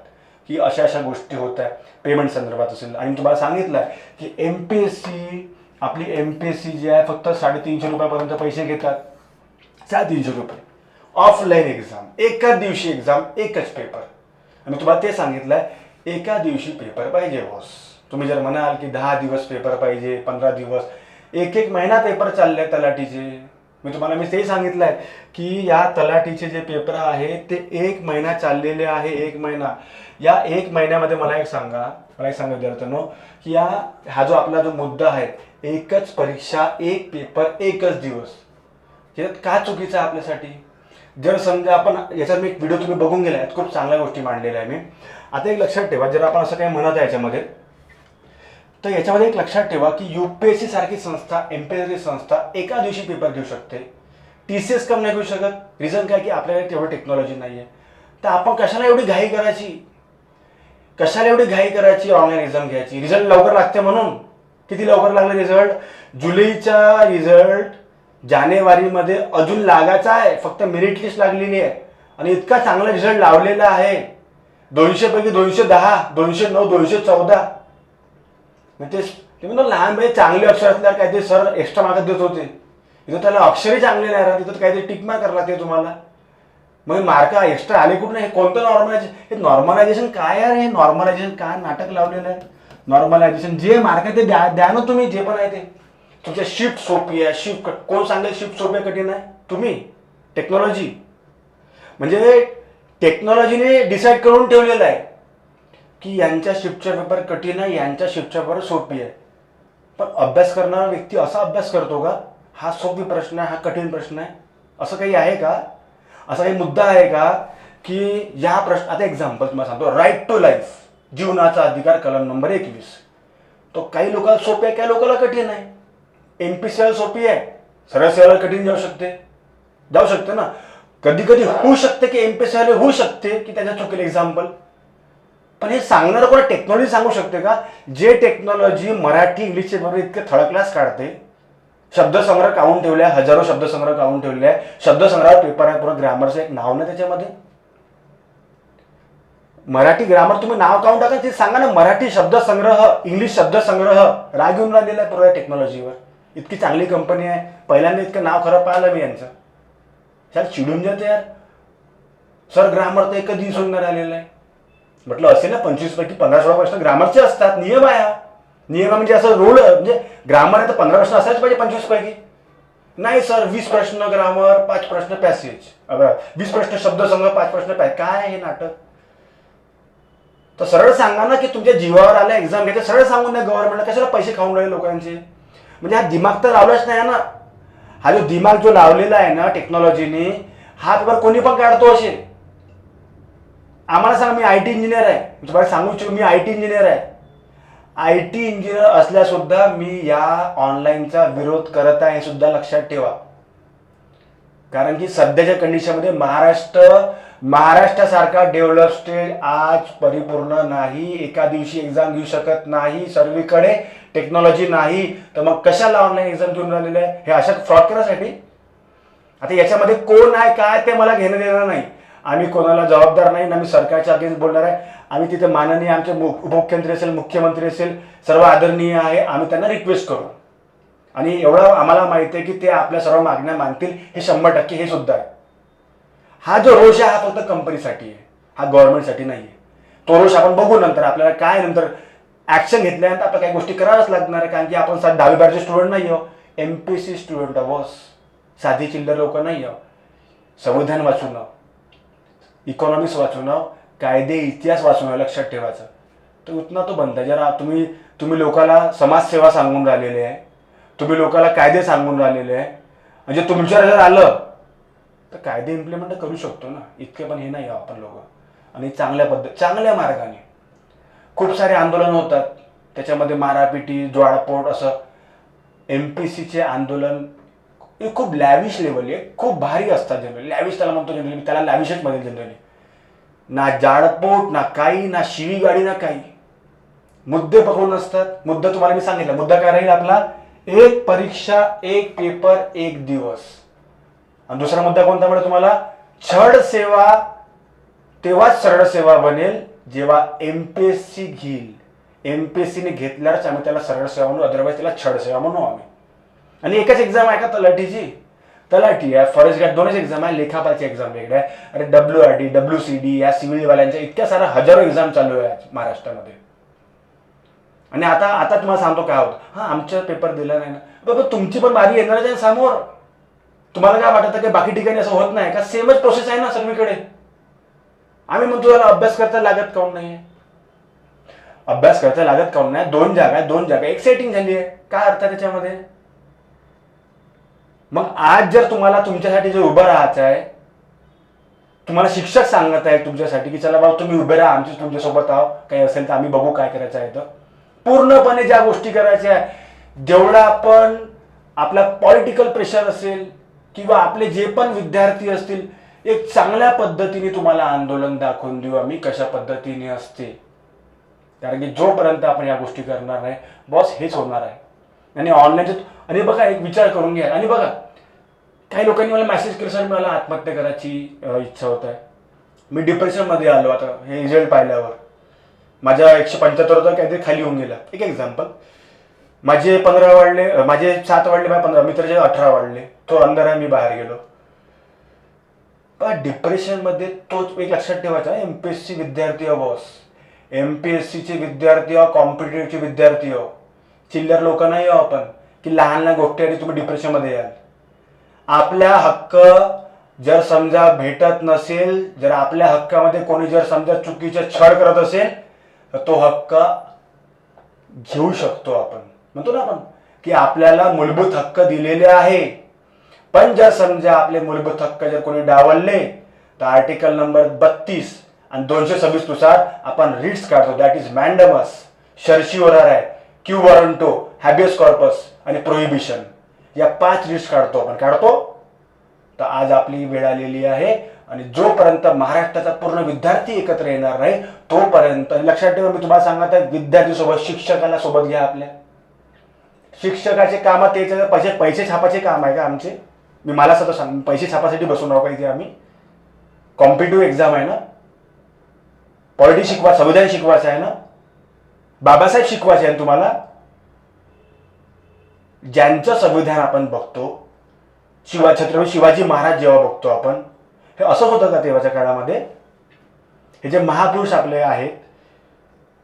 Speaker 1: की अशा गोष्टी होत आहे, पेमेंट संदर्भात असेल. आणि तुम्हाला सांगितलं आहे की आपली MPSC जी आहे फक्त 350 रुपयापर्यंत पैसे घेतात. 350 रुपये ऑफलाईन एक्झाम, एका दिवशी एक्झाम, एकच पेपर. आणि तुम्हाला ते सांगितलं आहे एका दिवशी पेपर पाहिजे बॉस. तुम्ही जर म्हणाल की 10 दिवस पेपर पाहिजे, 15 दिवस, 1 महिना पेपर चालले तलाठीचे. मी ते सांगितलं आहे की या तलाठीचे जे पेपर आहे ते 1 महिना चाललेले आहे. 1 महिना. या 1 महिन्यामध्ये मला एक सांगा विद्यार्थ्यांनो की हा जो आपला जो मुद्दा आहे, एकच परीक्षा, एक पेपर, एकच दिवस, याच्यात का चुकीचं आहे आपल्यासाठी? जर समजा आपण याच्यात मी एक व्हिडिओ तुम्ही बघून गेला, खूप चांगल्या गोष्टी मांडलेल्या आहे मी. आता एक लक्षात ठेवा, जर आपण असं काही म्हणत आहे याच्यामध्ये, तर याच्यामध्ये एक लक्षात ठेवा की UPSC सारखी संस्था, MPSC संस्था एका दिवशी पेपर घेऊ शकते. TCS कम नाही घेऊ शकत. रिझन काय की आपल्याकडे तेवढी टेक्नॉलॉजी नाही आहे. तर आपण कशाला एवढी घाई करायची ऑनलाईन एक्झाम घ्यायची? रिझल्ट लवकर लागते म्हणून. किती लवकर लागले रिझल्ट? जुलैचा रिझल्ट जानेवारीमध्ये अजून लागायचा आहे, फक्त मेरिट लिस्ट लागलेली आहे. आणि इतका चांगला रिझल्ट लावलेला आहे, 200 पैकी 210, 209, 214. ते म्हणतो लहान भाई चांगले अक्षर असल्यावर काहीतरी सर एक्स्ट्रा मार्क देत होते. इथं त्याला अक्षरही चांगले नाही राहत, तिथं काहीतरी टिक मार्क करायला लागते तुम्हाला. मग मार्क एक्स्ट्रा आले कुठं? हे कोणतं नॉर्मलायझेशन काय आहे? नॉर्मलायझेशन काय नाटक लावलेलं आहे? नॉर्मलायझेशन जे मार्क आहे ते द्या ना तुम्ही, जे पण आहे ते. तुमच्या शिफ्ट सोपी आहे, शिफ्ट कोण सांगेल शिफ्ट सोपी आहे कठीण आहे? तुम्ही. टेक्नॉलॉजी म्हणजे टेक्नॉलॉजीने डिसाईड करून ठेवलेलं आहे की यांच्या शिफ्टचा पेपर कठीण आहे, यांच्या शिफ्टचा पेपर सोपी आहे. पण अभ्यास करणारा व्यक्ती असा अभ्यास करतो का? हा सोपी प्रश्न आहे, हा कठीण प्रश्न आहे, असं काही आहे का? असा काही मुद्दा आहे का की या प्रश्न. आता एक्झाम्पल तुम्हाला सांगतो, राईट टू लाईफ, जीवनाचा अधिकार, कलम नंबर 21. तो काही लोकांना सोपे आहे, काही लोकांना कठीण आहे. MPSL सोपी आहे, सरळ सेवाला कठीण जाऊ शकते ना. कधी कधी होऊ शकते की MPSL होऊ शकते की त्याच्या चुकेल एक्झाम्पल. पण हे सांगणारं कोणा टेक्नॉलॉजी सांगू शकते का? जे टेक्नॉलॉजी मराठी इंग्लिशचे बरोबर इतके थर्ड क्लास काढते, शब्दसंग्रह काढून ठेवले आहे, हजारो शब्दसंग्रह काढून ठेवले आहे, शब्दसंग्रह पेपर आहे, पुरं ग्रामरचं एक नाव नाही त्याच्यामध्ये. मराठी ग्रामर तुम्ही नाव काढून टाका, ते सांगा ना. मराठी शब्दसंग्रह, इंग्लिश शब्दसंग्रह राग येऊन राहिलेला आहे पुऱ्या टेक्नॉलॉजीवर. इतकी चांगली कंपनी आहे, पहिल्यांदा इतकं नाव खराब पाहिलं मी यांचं. यार चिडून जाते यार. सर ग्रामर तर एकच दिवस होणार आलेलं आहे. म्हटलं असेल ना 25 पैकी 15-16 प्रश्न ग्रामरचे असतात, नियम आहे. नियम म्हणजे असं रूल, म्हणजे ग्रामर आहे तर 15 प्रश्न असायच पाहिजे 25 पैकी. नाही सर 20 प्रश्न ग्रामर, 5 प्रश्न पॅसेज, 20 प्रश्न शब्दसंग्रह, 5 प्रश्न पॅसेज. काय हे नाटक? तर सरळ सांगा ना की तुमच्या जीवावर आल्या एक्झाम घ्यायचं, सरळ सांगून द्या गव्हर्नमेंटला. कशाला पैसे खाऊन राहिले लोकांचे? म्हणजे हा दिमाग तर लावलाच नाही ना. हा जो दिमाग जो लावलेला आहे ना टेक्नॉलॉजीने, हा पेपर कोणी पण काढतो असे. आम्हाला सांगा, मी IT इंजिनियर आहे, तुम्हाला सांगू इच्छितो मी IT इंजिनियर आहे. IT इंजिनियर असल्या सुद्धा मी या ऑनलाईनचा विरोध करत आहे, हे सुद्धा लक्षात ठेवा. कारण की सध्याच्या कंडिशनमध्ये महाराष्ट्रासारखा डेव्हलप स्टेट आज परिपूर्ण नाही. एका दिवशी एक्झाम घेऊ शकत नाही, सर्वीकडे टेक्नॉलॉजी नाही, तर मग कशाला ऑनलाईन एक्झाम घेऊन राहिलेले आहे? हे अशा फ्रॉड करण्यासाठी. आता याच्यामध्ये कोण आहे काय ते मला घेणं देणं नाही. आम्ही कोणाला जबाबदार नाही ना, मी सरकारच्या अगेन्स्ट बोलणार आहे. आम्ही तिथे माननीय आमचे उपमुख्यमंत्री असेल, मुख्यमंत्री असेल, सर्व आदरणीय आहे, आम्ही त्यांना रिक्वेस्ट करू. आणि एवढं आम्हाला माहिती आहे की ते आपल्या सर्व मागण्या मानतील, हे 100% हे सुद्धा आहे. हा जो रोष आहे हा फक्त कंपनीसाठी आहे, हा गव्हर्नमेंटसाठी नाही आहे. तो रोष आपण बघू नंतर. आपल्याला काय नंतर ऍक्शन घेतल्यानंतर आपल्याला काही गोष्टी कराव्याच लागणार आहे. कारण की आपण 10वी-12वीचे स्टुडंट नाही आहो, MPSC स्टुडंट आहो बॉस. साधी चिल्लर लोक नाही आहो. संविधान वाचून आहो, इकॉनॉमिक्स वाचून आहो, कायदे इतिहास वाचून आहो. लक्षात ठेवायचं. तर उतना तो बनता. जरा तुम्ही लोकांना समाजसेवा सांगून राहिलेले आहे, तुम्ही लोकांना कायदे सांगून राहिलेले आहे. म्हणजे तुमच्या जर आलं तर कायदे इम्प्लिमेंट करू शकतो ना. इतके पण हे नाही आपण लोक. आणि चांगल्या मार्गाने खूप सारे आंदोलन होतात, त्याच्यामध्ये मारापिटी, ज्वाळपोट असं. MPSCचे आंदोलन हे खूप लॅविश लेवल आहे, खूप भारी असतात जनरली. लॅविश त्याला म्हणतो जनरली, मी त्याला लॅविशच म्हणेल जनरली. ना जाळपोट, ना काही, ना शिवीगाडी, ना काही. मुद्दे पकडून असतात. मुद्दा तुम्हाला मी सांगितलं, मुद्दा काय राहील आपला? एक परीक्षा, एक पेपर, एक दिवस. आणि दुसरा मुद्दा कोणता मिळेल तुम्हाला? छड सेवा तेव्हाच सरळ सेवा बनेल जेव्हा MPSC घेईल. MPSCने घेतल्यावरच आम्ही त्याला सरळ सेवा म्हणू, अदरवाईज त्याला छड सेवा म्हणू आम्ही. आणि एकच एक्झाम आहे का तलाठीची? तलाठी आहे, फॉरेस्ट गार्ड, दोनच एक्झाम आहे. लेखापालची एक्झाम वेगळ्या आहे. अरे WRD, WCD या सिव्हिलवाल्यांच्या इतक्या साऱ्या हजारो एक्झाम चालू आहे महाराष्ट्रामध्ये. आणि आता तुम्हाला सांगतो काय होतं. हा आमचा पेपर दिला नाही ना, बाबा तुमची पण बारी येणार आहे समोर. तुम्हाला काय वाटतं की बाकी ठिकाणी असं होत नाही का? सेमच प्रोसेस आहे ना सगळीकडे. आम्ही म्हणतो त्याला अभ्यास करता लागत काऊन नाही? अभ्यास करता लागत काऊन नाही? 2 जागा एक सेटिंग झाली आहे. काय अर्थ आहे त्याच्यामध्ये? मग आज जर तुम्हाला तुमच्यासाठी जे उभं राहायचं आहे, तुम्हाला शिक्षक सांगत आहे तुमच्यासाठी की चला बाबा तुम्ही उभे राहा, आमची तुमच्यासोबत आहो, काही असेल तर आम्ही बघू काय करायचं आहे. तर पूर्णपणे ज्या गोष्टी करायच्या आहे, जेवढा आपण आपला पॉलिटिकल प्रेशर असेल किंवा आपले जे पण विद्यार्थी असतील, एक चांगल्या पद्धतीने तुम्हाला आंदोलन दाखवून देऊ आम्ही कशा पद्धतीने असते. कारण की जोपर्यंत आपण या गोष्टी करणार नाही बॉस, हेच होणार आहे. आणि ऑनलाईन आणि बघा एक विचार करून घ्या. आणि बघा काही लोकांनी मला मेसेज केला, सर मला आत्महत्या करायची इच्छा होत आहे, मी डिप्रेशनमध्ये आलो आता हे रिझल्ट पाहिल्यावर, माझ्या 175 होता काहीतरी खाली होऊन गेला. एक एक्झाम्पल. माझे 15 वाढले, माझे 7 वाढले, माझे 15, मित्राचे 18 वाढले. तो अंदर आहे, मी बाहेर गेलो. पण डिप्रेशनमध्ये तोच एक लक्षात ठेवायचा, MPSC विद्यार्थी हो बॉस. MPSCचे विद्यार्थी हो, कॉम्पिटेटिव्हचे विद्यार्थी हो, चिल्लर लोक नाही हो आपण. की लहान लहान गोष्टीसाठी तुम्ही डिप्रेशनमध्ये याल. आपला हक्क जर समजा भेटत नसेल, जर आपल्या हक्कामध्ये कोणी जर समजा चुकीचे छळ करत असेल, तर तो हक्क घेऊ शकतो. आपण म्हणतो ना आपण की आपल्याला मूलभूत हक्क दिलेले आहे, पण जर समजा आपले मूलभूत हक्क जर कोणी डावलले तर आर्टिकल नंबर 32 आणि 226 नुसार आपण रिट्स काढतो. दॅट इज मॅन्डमस, शर्शिओरर आहे, क्यू वॉरंटो, हॅबियस कॉर्पस आणि प्रोहिबिशन. या 5 रिट्स काढतो आपण. काढतो. तर आज आपली वेळ आलेली आहे आणि जोपर्यंत महाराष्ट्राचा पूर्ण विद्यार्थी एकत्र येणार नाही तोपर्यंत, लक्षात ठेवा, मी तुम्हाला सांगत आहे, विद्यार्थी सोबत शिक्षकाला सोबत घ्या. आपल्या शिक्षकाचे काम ते पैसे छापाचे काम आहे का आमचे? मी मला स्वतः सांग, पैसे छापासाठी बसून राहू का इथे आम्ही? कॉम्पिटिटिव्ह एक्झाम आहे ना, पॉलिटी शिकवा, संविधान शिकवायचं आहे ना, बाबासाहेब शिकवायचे आहे तुम्हाला. ज्यांचं संविधान आपण बघतो, छत्रपती शिवाजी महाराज जेव्हा बघतो आपण, हे असं होतं का तेव्हाच्या काळामध्ये? हे जे महापुरुष आपले आहेत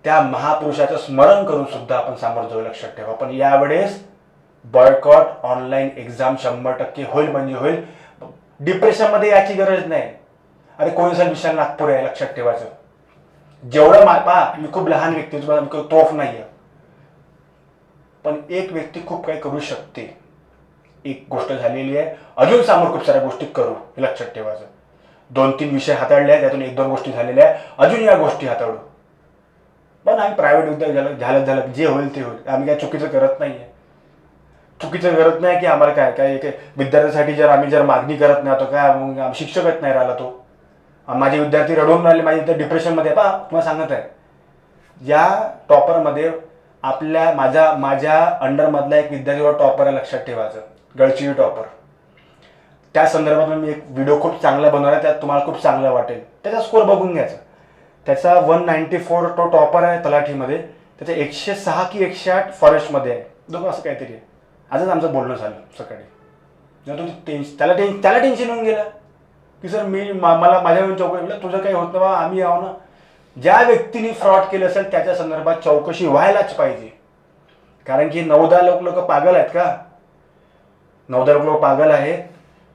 Speaker 1: त्या महापुरुषाचं स्मरण करून सुद्धा आपण सामोरं जाऊ. लक्षात ठेवा. पण यावेळेस बॉयकॉट ऑनलाईन एक्झाम 100% होईल म्हणजे होईल. डिप्रेशनमध्ये याची गरज नाही. अरे कोणीसा विशाल नागपूर आहे, लक्षात ठेवायचं. जेवढं पहा, मी खूप लहान व्यक्ती, तुम्हाला तोफ नाही आहे, पण एक व्यक्ती खूप काही करू शकते. एक गोष्ट झालेली आहे, अजून समोर खूप साऱ्या गोष्टी करू, हे लक्षात ठेवायचं. 2-3 विषय हाताळले आहेत, त्यातून 1-2 गोष्टी झालेल्या आहेत, अजून या गोष्टी हाताळू. पण आम्ही प्रायव्हेट उद्योग झालं जे होईल ते होईल. आम्ही काय चुकीचं करत नाही आहे. चुकीचं करत नाही की आम्हाला काय काय विद्यार्थ्यांसाठी जर मागणी करत नाही तर काय मग शिक्षकच नाही राहिला तो. माझे विद्यार्थी रडून राहिले, माझे विद्यार्थी डिप्रेशनमध्ये. पहा, तुम्हाला सांगत आहे, या टॉपरमध्ये माझ्या अंडरमधला एक विद्यार्थी टॉपर आहे, लक्षात ठेवायचं, गडचिरोली टॉपर. त्या संदर्भात मी एक व्हिडिओ खूप चांगला बनवला आहे, त्यात तुम्हाला खूप चांगला वाटेल. त्याचा स्कोर बघून घ्यायचा. त्याचा 194 तो टॉपर आहे तलाठीमध्ये, त्याचा 106 की 108 फॉरेस्टमध्ये आहे, दोघं असं काहीतरी आहे. आजच आमचं बोलणं झालं सकाळी. त्याला टेन्शन होऊन गेलं की सर मला माझ्या चौकशी केलं, तुझं काही होत नाही, आम्ही आहो ना. ज्या व्यक्तीने फ्रॉड केलं असेल त्याच्या संदर्भात चौकशी व्हायलाच पाहिजे. कारण की 9-10 लोक पागल आहेत का? 9-10 लोक पागल आहेत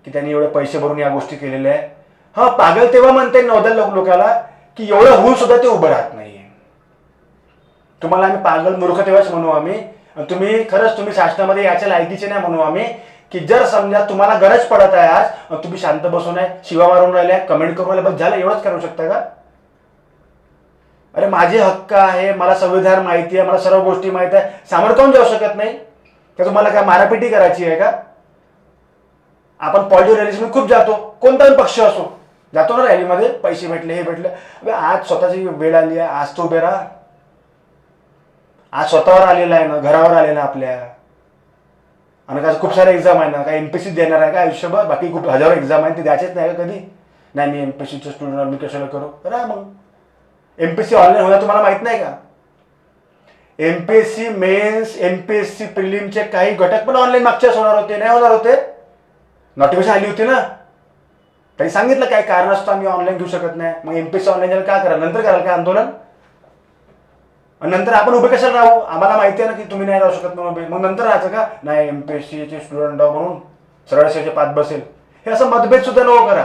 Speaker 1: की त्यांनी एवढे पैसे भरून या गोष्टी केलेल्या आहेत. हा, पागल तेव्हा म्हणते 9-10 लोकाला की एवढं होऊन सुद्धा ते उभं राहत नाहीये. तुम्हाला आम्ही पागल मूर्ख तेव्हाच म्हणू आम्ही. तुम्ही शासनामध्ये याच्या लायकीचे नाही म्हणू आम्ही की जर समजा तुम्हाला गरज पडत आहे आज, तुम्ही शांत बसून आहे, शिवा मारून राहिल्या, कमेंट करून राहिले, बस झालं, एवढंच करू शकता का? अरे माझे हक्क आहे, मला संविधान माहिती आहे, मला सर्व गोष्टी माहिती आहे, सामोरं काऊन जाऊ शकत नाही का? तुम्हाला काय मारापिटी करायची आहे का? आपण पॉलिटिकल रॅलीमध्ये खूप जातो, कोणताही पक्ष असो, जातो ना रॅलीमध्ये, पैसे भेटले, हे भेटले. आज स्वतःची वेळ आली आहे, आज तो उभे राहा. आज स्वतःवर आलेला आहे ना, घरावर आलेला आपल्या. आणि काय खूप सारे एक्झाम आहे ना, काय एमपीएससी देणार आहे का आयुष्यभर? बाकी खूप हजारो एक्झाम आहे, ते द्यायचेच नाही का कधी? नाही, मी एमपीएससीचं स्टुडंट, मी कशाला करू? करा मग. एमपीएससी ऑनलाईन होणार तुम्हाला माहित नाही का? एमपीएससी मेन्स, एमपीएससी प्रिलिमचे काही घटक पण ऑनलाईन मागच्याच होणार होते, नाही होणार होते? नोटिफिकेशन आली होती ना, त्यांनी सांगितलं काय कारण असतं आम्ही ऑनलाईन घेऊ शकत नाही. मग एमपीएससी ऑनलाईन का करा? नंतर कराल काय आंदोलन? आणि नंतर आपण उभे कशाला राहू? आम्हाला माहिती आहे ना की तुम्ही नाही राहू शकत, मग नंतर राहायचं का? नाही, एमपीएससीचे स्टुडंट म्हणून सरळ सेवेचे पात बसेल, हे असं मतभेद सुद्धा नको करा.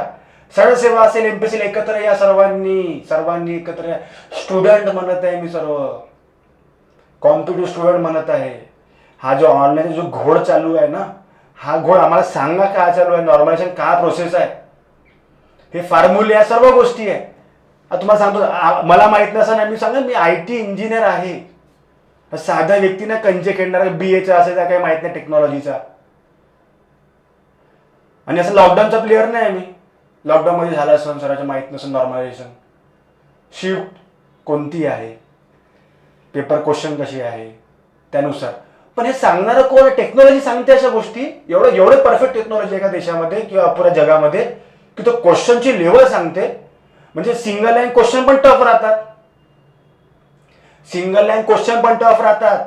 Speaker 1: सरळ सेवा असेल, एमपीएससी एकत्र या, सर्वांनी एकत्र या. स्टुडंट म्हणत आहे मी, सर्व कॉम्पिटिटिव्ह स्टुडंट म्हणत आहे. हा जो ऑनलाईन जो घोड चालू आहे ना, हा घोड आम्हाला सांगा काय चालू आहे, नॉर्मलायझेशन काय प्रोसेस आहे, हे फॉर्म्युले या सर्व गोष्टी आहे. तुम्हाला सांगतो, मला माहित नसेल ना, मी सांगा, मी IT इंजिनियर आहे. साध्या व्यक्तीने कंचे खेळणार, BAचा असेल त्या काही माहित नाही टेक्नॉलॉजीचा. आणि असं लॉकडाऊनचा प्लेअर नाही मी. लॉकडाऊनमध्ये झाला असेल, सरांचं माहीत नसेल नॉर्मलायझेशन, शिफ्ट कोणती आहे, पेपर क्वेश्चन कशी आहे त्यानुसार. पण हे सांगणारं कोण? टेक्नॉलॉजी सांगते अशा गोष्टी. एवढे परफेक्ट टेक्नॉलॉजी एका देशामध्ये किंवा पुऱ्या जगामध्ये की तो क्वेश्चनची लेवल सांगते. म्हणजे सिंगल लाईन क्वेश्चन पण टफ राहतात.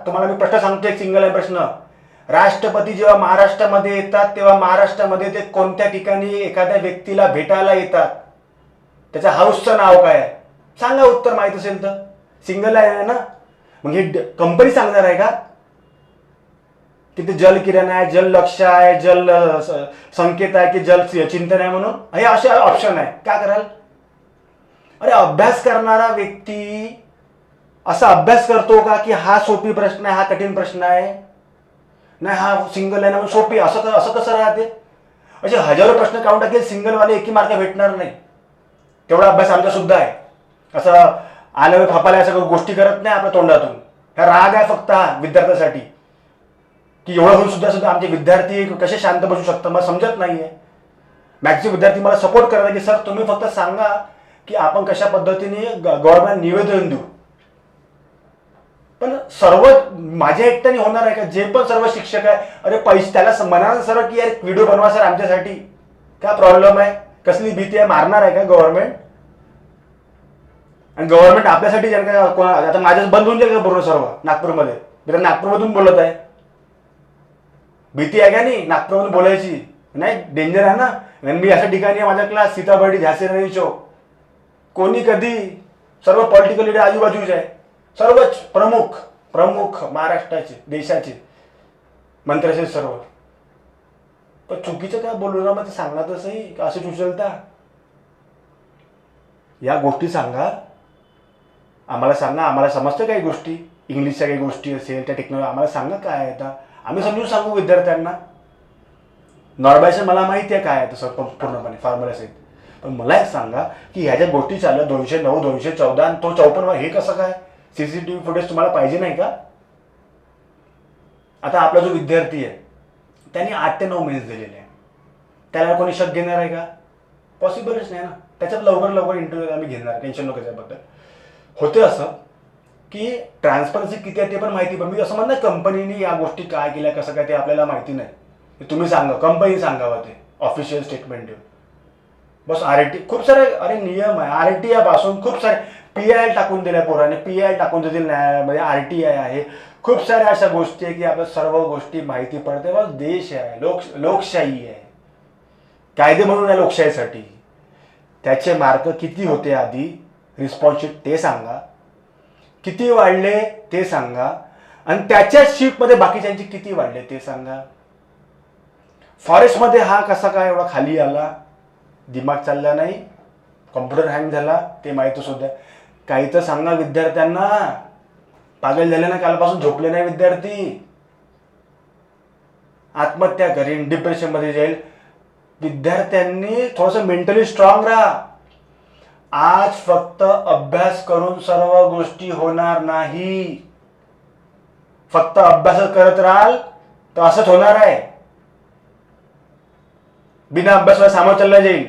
Speaker 1: तुम्हाला मी प्रश्न सांगतो, एक सिंगल लाईन प्रश्न. राष्ट्रपती जेव्हा महाराष्ट्रामध्ये येतात तेव्हा महाराष्ट्रामध्ये ते कोणत्या ठिकाणी एखाद्या व्यक्तीला भेटायला येतात, त्याच्या हाऊसचं नाव काय आहे सांगा, उत्तर माहित असेल तर. सिंगल लाईन आहे ना. मग ही कंपनी सांगणार आहे का? की ते जल किरण आहे, जल लक्ष्य आहे, जल संकेत आहे, की जल चिंतन आहे, म्हणून हे असे ऑप्शन आहे. काय कराल? अरे अभ्यास करणारा व्यक्ती असा अभ्यास करतो का की हा सोपी प्रश्न आहे, हा कठीण प्रश्न आहे, नाही हा सिंगल आहे ना सोपी, असं असं कसं राहते? असे हजारो प्रश्न काढून टाकेल, सिंगलवाले एकही मार्क भेटणार नाही. तेवढा अभ्यास आमचा सुद्धा आहे. असं आलं फापाला असं गोष्टी करत नाही आपल्या तोंडातून. हा राग आहे फक्त हा विद्यार्थ्यासाठी, की एवढं होऊन सुद्धा आमचे विद्यार्थी कसे शांत बसू शकतात मला समजत नाहीये. मॅक्सिमम विद्यार्थी मला सपोर्ट करतात की सर तुम्ही फक्त सांगा की आपण कशा पद्धतीने गव्हर्नमेंट निवेदन देऊ. पण सर्व माझ्या एकट्याने होणार आहे का? जे पण सर्व शिक्षक आहे, अरे पैसे त्याला म्हणाल सर की यार व्हिडिओ बनवा सर आमच्यासाठी, काय प्रॉब्लेम आहे? कसली भीती आहे? मारणार आहे का गव्हर्नमेंट? आणि गव्हर्नमेंट आपल्यासाठी आता माझ्याच बंद होऊन जाईल का पूर्ण सर्व नागपूरमध्ये? मी तर नागपूरमधून बोलत आहे. भीती आहे का नाही नागपूरमधून बोलायची? नाही, डेंजर आहे ना. मी अशा ठिकाणी आहे माझा क्लास सीताबर्डी झांसी चौक, कोणी कधी सर्व पॉलिटिकल लीडर आजूबाजूचे आहे, सर्वच प्रमुख प्रमुख महाराष्ट्राचे देशाचे मंत्री असे सर्व. पण चुकीचं काय बोलू ना, मग ते सांगा तसंही का असं उचलता? या गोष्टी सांगा आम्हाला, सांगा आम्हाला समजतं काही गोष्टी, इंग्लिशच्या काही गोष्टी असेल त्या टेक्नॉलॉजी आम्हाला सांगा काय आहे. आता आम्ही समजून सांगू विद्यार्थ्यांना. नॉर्मॅशन मला माहिती आहे काय आहे तसं पूर्णपणे फॉर्म्युला सहित. पण मला एक सांगा की ह्या ज्या गोष्टी चालल्या 209, 214 आणि तो 54, हे कसं काय? सीसीटीव्ही फुटेज तुम्हाला पाहिजे नाही का? आता आपला जो विद्यार्थी आहे त्यांनी 8 ते 9 मेन्स दिलेले आहे, त्याला कोणी शक घेणार आहे का? पॉसिबलच नाही ना. त्याच्यात लवकर इंटरव्ह्यू आम्ही घेणार, टेन्शन नको त्याच्याबद्दल. होते असं की ट्रान्सपरन्सी किती आहे ते पण माहिती, पण मी असं म्हणणं कंपनीने या गोष्टी काय केल्या कसं काय ते आपल्याला माहिती नाही. तुम्ही सांगा, कंपनी सांगावं ते ऑफिशियल स्टेटमेंट देऊन. बस RTI खूप सारे अरे नियम आहे. RTI पासून खूप सारे PIL टाकून दिल्या पोराने, PIL टाकून देतील न्यायालयामध्ये, RTI आहे, खूप साऱ्या अशा गोष्टी आहे की आपल्या सर्व गोष्टी माहिती पडते. बस देश आहे, लोकशाही आहे, कायदे म्हणून आहे लोकशाहीसाठी. त्याचे मार्क किती होते आधी, रिस्पॉन्स शीट ते सांगा, किती वाढले ते सांगा, आणि त्याच्या शीटमध्ये बाकीच्यांची किती वाढले ते सांगा. फॉरेस्टमध्ये हा कसा काय एवढा खाली आला, दिमाग चालला नाही, कॉम्प्युटर हँग झाला ते माहिती सुद्धा. काही तर सांगा विद्यार्थ्यांना. पागल झाले ना, कालपासून झोपले नाही विद्यार्थी, आत्महत्या करीन, डिप्रेशनमध्ये जाईल. विद्यार्थ्यांनी थोडंसं मेंटली स्ट्रॉंग राहा. आज फक्त अभ्यास करून सर्व गोष्टी होणार नाही. फक्त अभ्यास करत राहाल तर असंच होणार आहे. बिना अभ्यासाला सामोरं चाललं जाईल.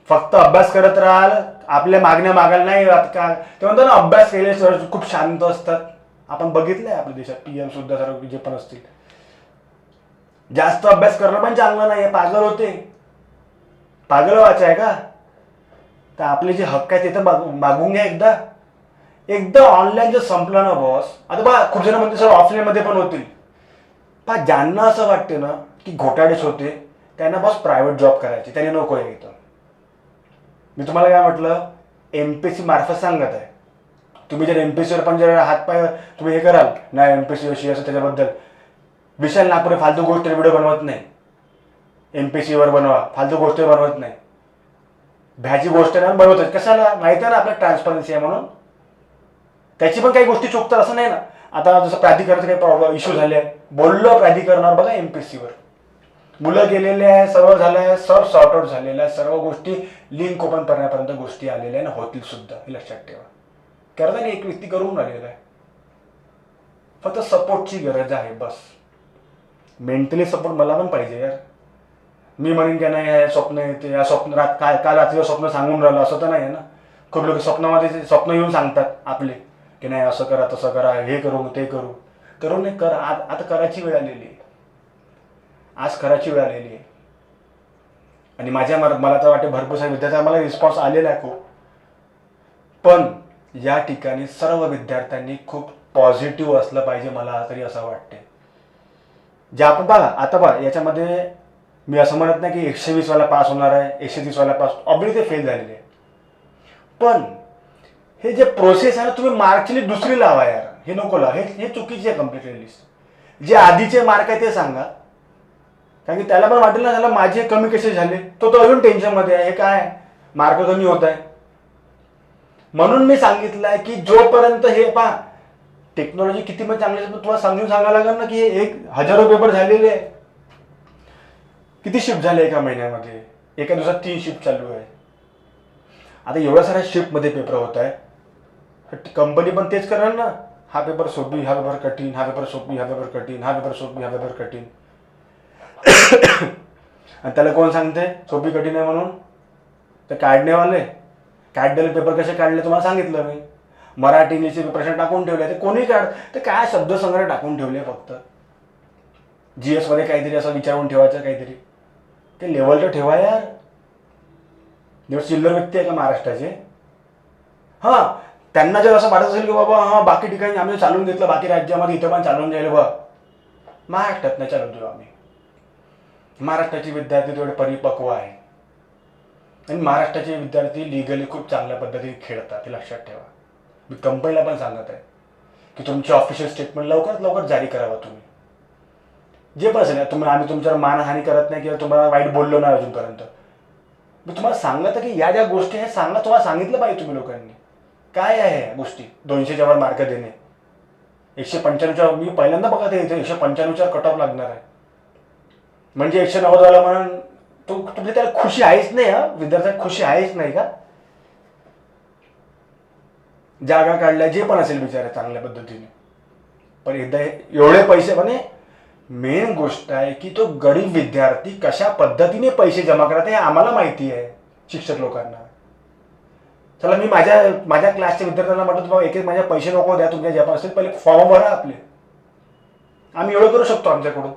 Speaker 1: फक्त अभ्यास करत राहाल, आपल्या मागण्या मागायला नाही का ते म्हणतो ना, अभ्यास केले खूप शांत असतात. आपण बघितलंय आपल्या देशात PM सुद्धा सर्व जे पण असतील. जास्त अभ्यास करणं पण चांगलं नाही, पागल होते. पागल व्हायचं आहे का? तर आपले जे हक्क आहे ते तर मागून घ्या एकदा ऑनलाईन जर संपलं ना बॉस. आता बघा खूप जण म्हणते सर ऑफलाईनमध्ये पण होतील. पण ज्यांना असं वाटते ना की घोटाळेच होते, त्यांना बस प्रायव्हेट जॉब करायचे, त्यांनी नको आहे इथं. मी तुम्हाला काय म्हटलं, MPSC मार्फत सांगत आहे. तुम्ही जर MPSCवर पण जर हातपाय तुम्ही हे कराल नाही, MPSC अशी असं त्याच्याबद्दल विशाल नागपूर फालतू गोष्ट व्हिडिओ बनवत नाही. MPSCवर बनवा, फालतू गोष्ट बनवत नाही. भ्याची गोष्ट ना बनवतात, कशाला? माहिती आहे ना आपल्या ट्रान्सपरन्सी आहे म्हणून. त्याची पण काही गोष्टी चुकतात असं नाही ना. आता जसं प्राधिकरणाचे काही प्रॉब्लेम इश्यू झाले, बोललो प्राधिकरणावर बघा, MPSCवर मुलं गेलेले आहे, सर्व झालं आहे, सब सॉर्ट आउट झालेलं आहे, सर्व गोष्टी लिंक ओपन करण्यापर्यंत गोष्टी आलेल्या आहे ना, होतील सुद्धा, हे लक्षात ठेवा. करताना एक व्यक्ती करून राहिलेला आहे. फक्त सपोर्टची गरज आहे बस. मेंटली सपोर्ट मला पण पाहिजे यार. मी म्हणेन की नाही स्वप्न येते, या स्वप्न काल रात्री स्वप्न सांगून राहिलं असं तर नाही आहे ना. खूप लोक स्वप्नामध्ये स्वप्न येऊन सांगतात आपले की नाही असं करा तसं करा, हे करू ते करू नाही. कर आता करायची वेळ आलेली आहे. आज करायची वेळ आलेली आहे. आणि मला तर वाटते भरपूर सारे विद्यार्थ्यांना मला रिस्पॉन्स आलेला आहे खूप. पण या ठिकाणी सर्व विद्यार्थ्यांनी खूप पॉझिटिव्ह असलं पाहिजे, मला तरी असं वाटते. जे आपण बघा आता बघा याच्यामध्ये मी असं म्हणत नाही की 120 वाला पास होणार आहे, 130 वाला पास, ऑब्वियसली ते फेल झालेले आहे. पण हे जे प्रोसेस आहे ना, तुम्ही मार्कची लिस्ट दुसरी लावा यार, हे नको लावा. हे चुकीची आहे कम्प्लिटली लिस्ट. जे आधीचे मार्क आहे ते सांगा, कारण की त्याला पण वाटेल ना त्याला माझे कमी कसे झाले, तो अजून टेन्शनमध्ये आहे, हे काय मार्क कमी होत आहे. म्हणून मी सांगितलं आहे की जोपर्यंत हे पहा टेक्नॉलॉजी किती पण चांगली तुम्हाला समजून सांगायला लागेल ना की हे 1000 पेपर झालेले आहे. किती शिफ्ट झाले एका महिन्यामध्ये, एका दिवसात 3 शिफ्ट चालू आहे. आता एवढ्या साऱ्या शिफ्टमध्ये पेपर होत आहे, कंपनी पण तेच करणार ना, हा पेपर सोपी, हा पेपर कठीण, हा पेपर सोपी, हा पेपर कठीण, हा पेपर सोपी, हा पेपर कठीण. आणि त्याला कोण सांगते सोपी कठीण आहे म्हणून? तर काढलेले पेपर कसे काढले तुम्हाला सांगितलं मी. मराठी इंग्लिशचे प्रश्न टाकून ठेवले, ते कोणी ते काय शब्दसंग्रह टाकून ठेवले, फक्त GS मध्ये काहीतरी असं विचारून ठेवायचं काहीतरी, ते लेवल तर ठेवा यार. जेव्हा चिल्लर व्यक्ती आहे का महाराष्ट्राचे, हां त्यांना जर असं वाटत असेल की बाबा हां बाकी ठिकाणी आम्ही चालवून घेतलं, बाकी राज्यामध्ये इथं पण चालवून जाईल बा, महाराष्ट्रात नाही चालवून देऊ आम्ही. महाराष्ट्राचे विद्यार्थी तेवढे परिपक्व आहे आणि महाराष्ट्राचे विद्यार्थी लिगली खूप चांगल्या पद्धतीने खेळतात, हे लक्षात ठेवा. मी कंपनीला पण सांगत आहे की तुमची ऑफिशियल स्टेटमेंट लवकरात लवकर जारी करावा. तुम्ही जे पण असेल, आम्ही तुमच्यावर मानहानी करत नाही किंवा तुम्हाला वाईट बोललो नाही अजूनपर्यंत. मी तुम्हाला सांगत की या ज्या गोष्टी हे तुम्हाला सांगितलं पाहिजे तुम्ही लोकांनी. काय आहे या गोष्टी? 200च्या वर मार्क देणे, 195च्या, मी पहिल्यांदा बघत आहे इथे 195च्या कट ऑफ लागणार आहे, म्हणजे 190 वाला म्हणून तुमच्या त्याला खुशी आहेच नाही. हा विद्यार्थ्यांना खुशी आहेच नाही का? जागा काढल्या जे पण असेल बिचारे चांगल्या पद्धतीने, पण एकदा एवढे पैसे म्हणे, मेन गोष्ट आहे की तो गरीब विद्यार्थी कशा पद्धतीने पैसे जमा करत हे आम्हाला माहिती आहे, शिक्षक लोकांना. चला मी माझ्या क्लासच्या विद्यार्थ्यांना म्हणतो बाबा एक माझ्या पैसे नको द्या, तुमच्या ज्या पण असेल पहिले फॉर्म भरा आपले, आम्ही एवढं करू शकतो आमच्याकडून.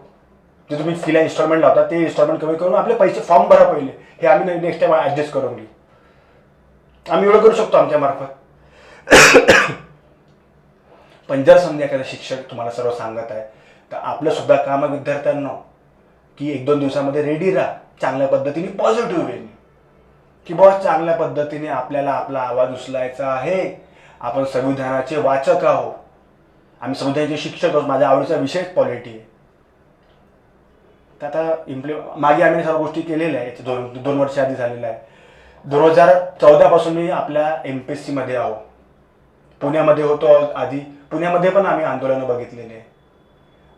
Speaker 1: जे तुम्ही फीला इन्स्टॉलमेंट लावता ते इन्स्टॉलमेंट कमी करून आपले पैसे फॉर्म भरा पहिले, हे आम्ही नेक्स्ट टाइम ॲडजस्ट करून घेऊ. आम्ही एवढं करू शकतो आमच्या मार्फत. पण जर समजा एखादा शिक्षक तुम्हाला सर्व सांगत आहे तर आपलं सुद्धा काम आहे विद्यार्थ्यांना की 1-2 दिवसामध्ये रेडी राहा, चांगल्या पद्धतीने पॉझिटिव्ह वेने, की बहुत चांगल्या पद्धतीने आपल्याला आपला आवाज उचलायचा आहे. आपण संविधानाचे वाचक आहोत, आम्ही संविधानाचे शिक्षक आहोत, माझ्या आवडीचा विषयच पॉलिटी आहे. तर आता मागे आम्ही सर्व गोष्टी केलेल्या आहेत, 2 वर्ष आधी झालेल्या आहे. 2014 पासून मी आपल्या MPSC मध्ये आहो, पुण्यामध्ये होतो आधी, पुण्यामध्ये पण आम्ही आंदोलनं बघितलेली आहे.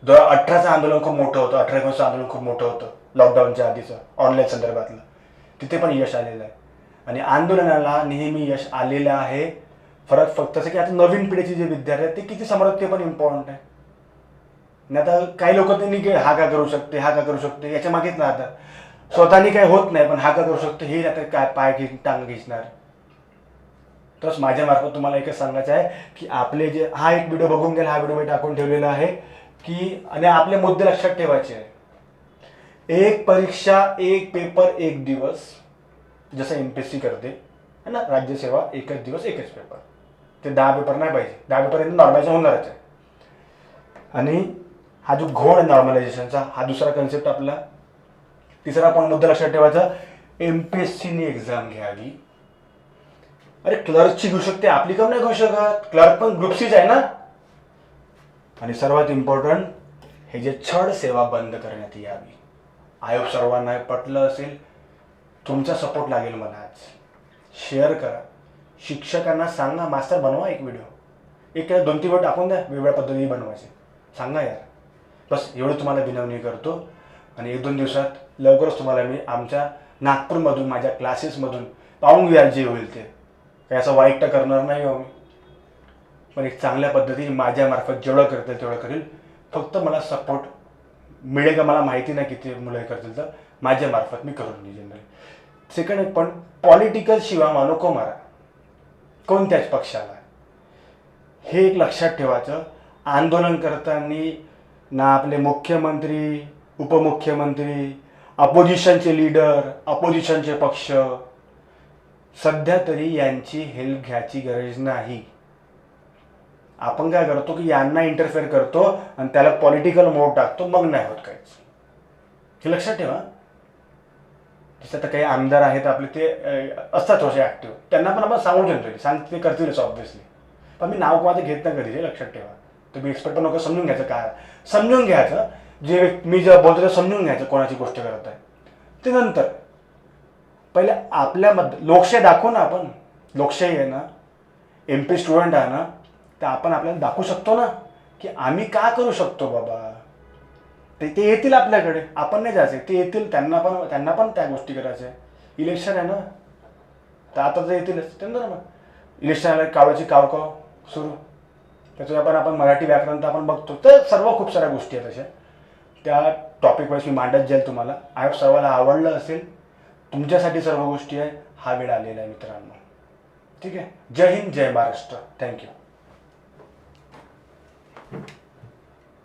Speaker 1: 2018चं आंदोलन खूप मोठं होतं, 18-19चं आंदोलन खूप मोठं होतं, लॉकडाऊनच्या आधीचं ऑनलाईन संदर्भातलं, तिथे पण यश आलेलं आहे आणि आंदोलनाला नेहमी यश आलेलं आहे. फरक फक्त असं की आता नवीन पिढीचे जे विद्यार्थी आहेत ते किती समजतात ते पण इम्पॉर्टंट आहे. नाही आता काही लोक त्यांनी की हा का करू शकते, हा का करू शकते, याच्या मागेच ना आता स्वतःनी काही होत नाही, पण हा का करू शकतो हे आता काय पाय टांग घिसणार. तसं माझ्या मार्फत तुम्हाला एकच सांगायचं आहे की आपले जे हा एक व्हिडिओ बघून गेला, हा व्हिडिओ मी टाकून ठेवलेला आहे की आणि आपले मुद्दे लक्षात ठेवायचे आहे. एक परीक्षा, एक पेपर, एक दिवस, जसं MPSC करते है ना, राज्यसेवा एकच दिवस एकच पेपर. ते 10 पेपर नाही पाहिजे, 10 पेपर नॉर्मलायझेशन होणारच आहे. आणि हा जो घोड आहे नॉर्मलायझेशनचा, हा दुसरा कन्सेप्ट आपला. तिसरा पण मुद्दा लक्षात ठेवायचा, MPSCने एक्झाम घ्यावी. अरे क्लर्कची घेऊ शकते, आपली कम नाही घेऊ शकत? क्लर्क पण ग्रुप Cच आहे ना. आणि सर्वात इम्पॉर्टंट, हे जे छळ सेवा बंद करण्यात यावी. आयोग सर्वांना पटलं असेल, तुमचा सपोर्ट लागेल मला. आज शेअर करा, शिक्षकांना सांगा, मास्टर बनवा एक व्हिडिओ, एक 2-3 व्हिडिओ टाकून द्या, वेगवेगळ्या पद्धतीने बनवायचे, सांगा यार. बस एवढं तुम्हाला विनवणी करतो. आणि 1-2 दिवसात लवकरच तुम्हाला मी आमच्या नागपूरमधून माझ्या क्लासेसमधून पाहून घ्या, जे होईल ते. काही असं वाईट तर करणार नाही हो मी, पण एक चांगल्या पद्धतीने माझ्यामार्फत जेवढं करता येईल तेवढं करेल. फक्त मला सपोर्ट मिळेल का मला माहिती नाही किती मुलं करतील, तर माझ्यामार्फत मी करून घेईन जनरल. सेकंड पण पॉलिटिकल शिवा नको मारा कोणत्याच पक्षाला, हे एक लक्षात ठेवायचं. आंदोलन करताना ना आपले मुख्यमंत्री, उपमुख्यमंत्री, अपोजिशनचे लीडर, अपोजिशनचे पक्ष, सध्या तरी यांची हेल्प घ्यायची गरज नाही. आपण काय करतो की यांना इंटरफेअर करतो आणि त्याला पॉलिटिकल मोड टाकतो, मग नाही होत काहीच. हे लक्षात ठेवा. जसं आता काही आमदार आहेत आपले, ते असतात थोडेसे ॲक्टिव्ह, त्यांना पण आपण सांगू जनरली ते करतीलच ऑब्व्हियसली, पण मी नाव माझं घेत नाही कधी, हे लक्षात ठेवा. तुम्ही एक्सपर्ट पण नको, समजून घ्यायचं काय, समजून घ्यायचं जे मी जे बोलतो ते समजून घ्यायचं कोणाची गोष्ट करत आहे. ते नंतर पहिले आपल्यामध्ये लोकशाही दाखवू ना आपण. लोकशाही आहे ना, MP स्टुडंट आहे ना, तर आपण आपल्याला दाखवू शकतो ना की आम्ही का करू शकतो बाबा. ते येतील आपल्याकडे, आपण नाही जायचं, ते येतील, त्यांना पण त्या गोष्टी करायच्या आहे. इलेक्शन आहे ना, तर आता तर येतीलच त्यांना ना. इलेक्शन आलं, कावळ्याची कावकाव सुरू, त्याच्यात आपण मराठी व्याकरण तर आपण बघतो. तर सर्व खूप साऱ्या गोष्टी आहेत अशा, त्या टॉपिक वाईज मी मांडत जाईल तुम्हाला. आय होप सर्वांना आवडलं असेल. तुमच्यासाठी सर्व गोष्टी आहे. हा वेळ आलेला आहे मित्रांनो. ठीक आहे. जय हिंद, जय महाराष्ट्र. थँक्यू.